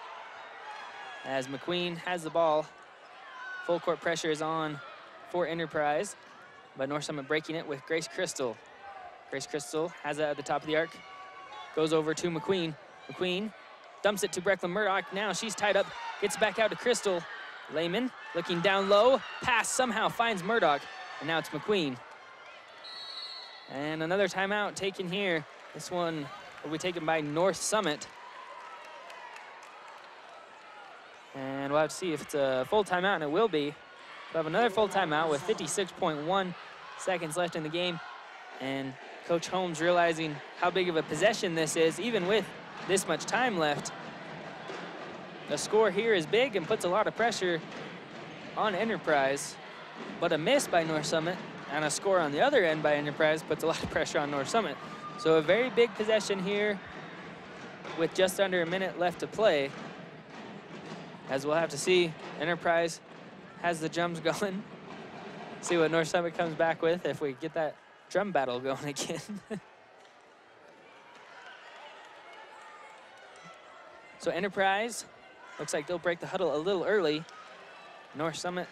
As McQueen has the ball, full court pressure is on for Enterprise, but North Summit breaking it with Grace Crystal. Grace Crystal has it at the top of the arc, goes over to McQueen. McQueen dumps it to Brecklin Murdoch. Now she's tied up, gets back out to Crystal. Lehman looking down low, pass somehow finds Murdoch, and now it's McQueen. And another timeout taken here. This one will be taken by North Summit. And we'll have to see if it's a full timeout, and it will be. We'll have another full timeout with 56.1 seconds left in the game. And Coach Holmes realizing how big of a possession this is, even with this much time left. The score here is big and puts a lot of pressure on Enterprise, but a miss by North Summit and a score on the other end by Enterprise puts a lot of pressure on North Summit. So a very big possession here with just under a minute left to play. As we'll have to see, Enterprise has the drums going. See what North Summit comes back with if we get that drum battle going again. So Enterprise, looks like they'll break the huddle a little early. North Summit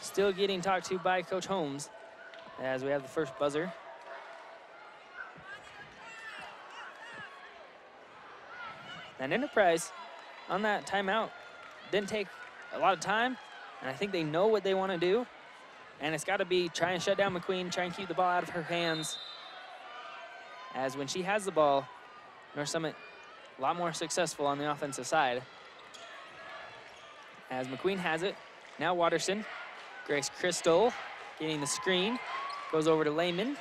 still getting talked to by Coach Holmes as we have the first buzzer. And Enterprise on that timeout didn't take a lot of time, and I think they know what they want to do. And it's got to be try and shut down McQueen, try and keep the ball out of her hands. As when she has the ball, North Summit a lot more successful on the offensive side. As McQueen has it, now Watterson. Grace Crystal getting the screen, goes over to Lehman.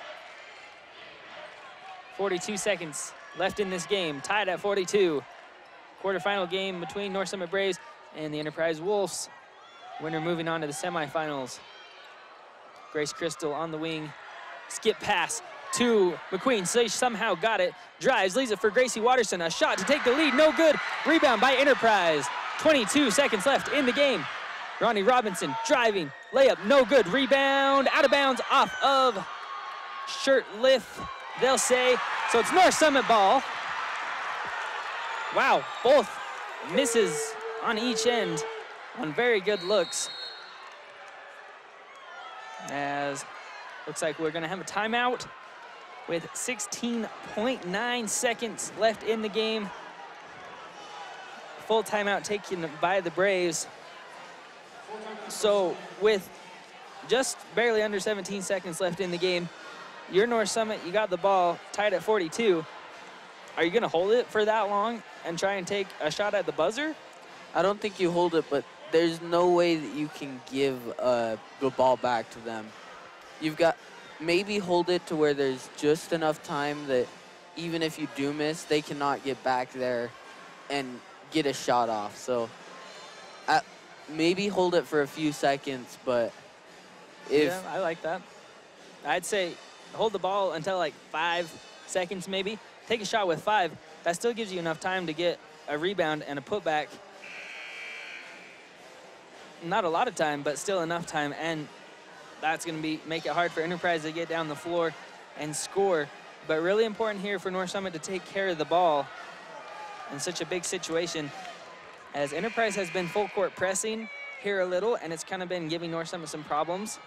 42 seconds left in this game, tied at 42. Quarterfinal game between North Summit Braves and the Enterprise Wolves. Winner moving on to the semifinals. Grace Crystal on the wing, skip pass to McQueen. So somehow got it, drives, leaves it for Gracie Watterson. A shot to take the lead, no good. Rebound by Enterprise. 22 seconds left in the game. Ronnie Robinson driving, layup, no good. Rebound, out of bounds, off of shirt lift, they'll say. So it's North Summit ball. Wow, both misses on each end on very good looks. As looks like we're gonna have a timeout with 16.9 seconds left in the game. Full timeout taken by the Braves. So with just barely under 17 seconds left in the game, you're North Summit, you got the ball tied at 42. Are you gonna hold it for that long and try and take a shot at the buzzer? I don't think you hold it, but there's no way that you can give the ball back to them. You've got maybe hold it to where there's just enough time that even if you do miss, they cannot get back there and get a shot off. So maybe hold it for a few seconds, but yeah, I like that. I'd say hold the ball until like 5 seconds maybe. Take a shot with 5. That still gives you enough time to get a rebound and a putback. Not a lot of time, but still enough time, and that's going to make it hard for Enterprise to get down the floor and score. But really important here for North Summit to take care of the ball in such a big situation, as Enterprise has been full court pressing here a little, and it's kind of been giving North Summit some problems.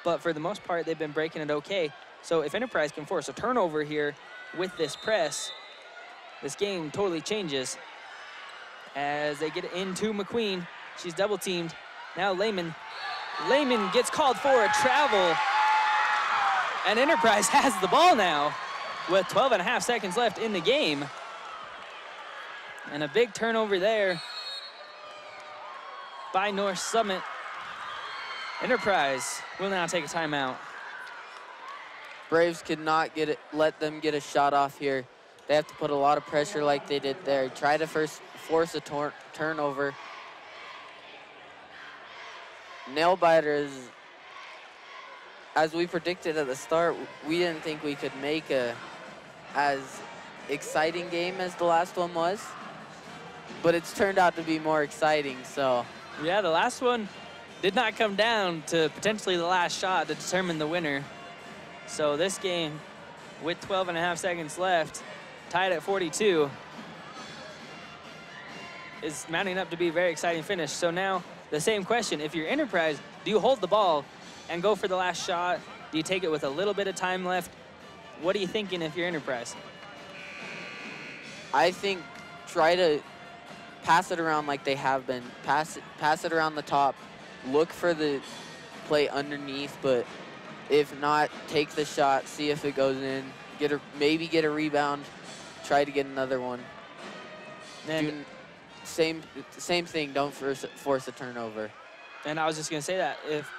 But for the most part, they've been breaking it okay. So if Enterprise can force a turnover here with this press, this game totally changes. As they get into McQueen, she's double teamed. Now Lehman gets called for a travel, and Enterprise has the ball now with 12.5 seconds left in the game. And a big turnover there by North Summit. Enterprise will now take a timeout. Braves could not let them get a shot off here. They have to put a lot of pressure like they did there. Try to first force a turnover. Nail biters, as we predicted at the start, we didn't think we could make a as exciting game as the last one was, but it's turned out to be more exciting. So yeah, the last one did not come down to potentially the last shot to determine the winner. So this game, with 12.5 seconds left, tied at 42, is mounting up to be a very exciting finish. So now the same question: if you're Enterprise, do you hold the ball and go for the last shot? Do you take it with a little bit of time left? What are you thinking if you're Enterprise? I think try to pass it around like they have been. Pass it around the top. Look for the play underneath, but if not, take the shot, see if it goes in, maybe get a rebound, try to get another one. And same thing, don't force a turnover. And I was just gonna say that if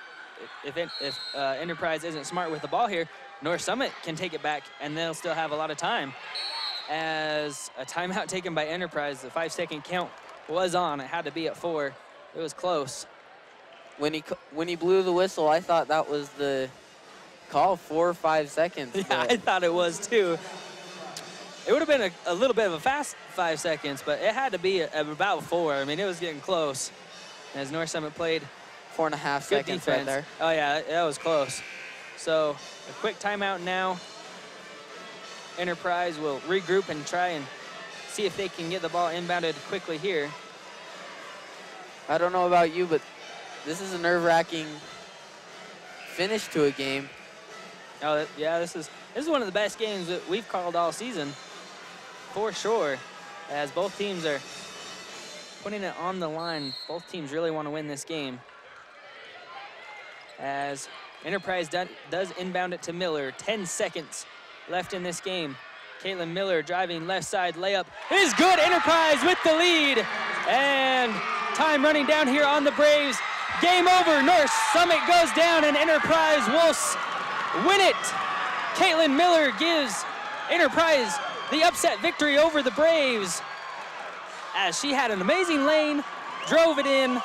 Enterprise isn't smart with the ball here, North Summit can take it back and they'll still have a lot of time. As a timeout taken by Enterprise, the 5-second count was on. It had to be at 4. It was close. When he blew the whistle, I thought that was the call, 4 or 5 seconds. Yeah, I thought it was too. It would have been a little bit of a fast 5 seconds, but it had to be about 4. I mean, it was getting close. As North Summit played 4.5 seconds right there. Oh yeah, that was close. So a quick timeout now. Enterprise will regroup and try and see if they can get the ball inbounded quickly here. I don't know about you, but this is a nerve-wracking finish to a game. Oh yeah, this is one of the best games that we've called all season, for sure. As both teams are putting it on the line, both teams really want to win this game. As Enterprise does inbound it to Miller. 10 seconds left in this game. Caitlin Miller driving left side layup is good. Enterprise with the lead, and time running down here on the Braves. Game over. North Summit goes down and Enterprise will win it. Caitlin Miller gives Enterprise the upset victory over the Braves, as she had an amazing lane, drove it in.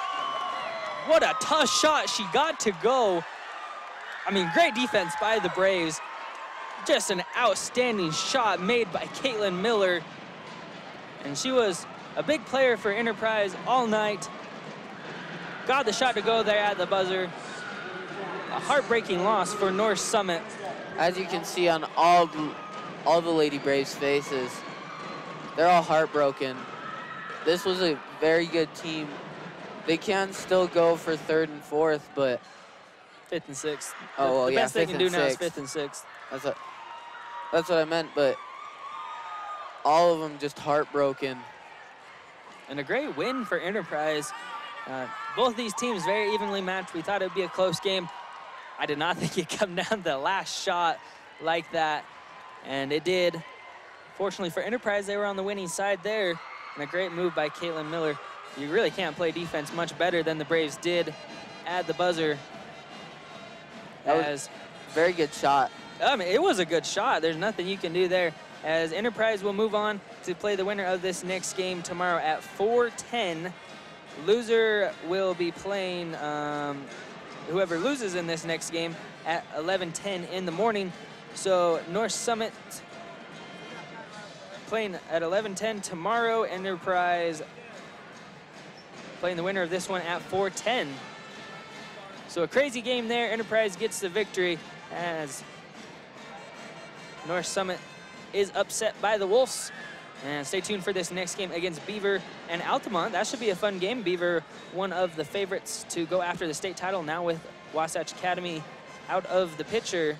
What a tough shot she got to go. I mean, great defense by the Braves. Just an outstanding shot made by Caitlin Miller. And she was a big player for Enterprise all night. Got the shot to go there at the buzzer. A heartbreaking loss for North Summit. As you can see on all the Lady Braves faces, they're all heartbroken. This was a very good team. They can still go for 3rd and 4th, but 5th and 6th. Oh, well, the yeah, best they 5th can and do now is 6th. 5th and 6th. That's what I meant, but all of them just heartbroken. And a great win for Enterprise. Both these teams very evenly matched. We thought it would be a close game. I did not think it'd come down to the last shot like that, and it did. Fortunately for Enterprise, they were on the winning side there, and a great move by Caitlin Miller. you really can't play defense much better than the Braves did at the buzzer. That was very good shot. It was a good shot. There's nothing you can do there. As Enterprise will move on to play the winner of this next game tomorrow at 4:10. Loser will be playing whoever loses in this next game at 11:10 in the morning. So North Summit playing at 11:10 tomorrow. Enterprise playing the winner of this one at 4:10. So a crazy game there. Enterprise gets the victory as North Summit is upset by the Wolves. And stay tuned for this next game against Beaver and Altamont. That should be a fun game. Beaver, one of the favorites to go after the state title, now with Wasatch Academy out of the picture.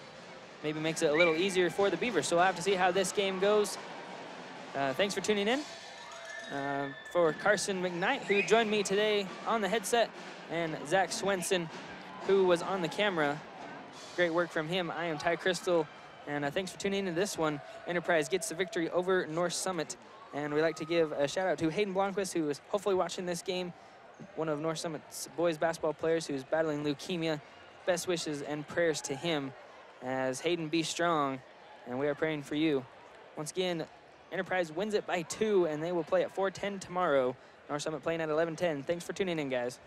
Maybe makes it a little easier for the Beavers. So we'll have to see how this game goes. Thanks for tuning in. For Carson McKnight, who joined me today on the headset, and Zach Swenson, who was on the camera. Great work from him. I am Ty Crystal, and thanks for tuning into this one. Enterprise gets the victory over North Summit, and we'd like to give a shout out to Hayden Blomquist, who is hopefully watching this game, one of North Summit's boys basketball players who is battling leukemia. Best wishes and prayers to him, as Hayden, be strong, and we are praying for you. Once again, Enterprise wins it by 2, and they will play at 4:10 tomorrow. North Summit playing at 11:10. Thanks for tuning in, guys.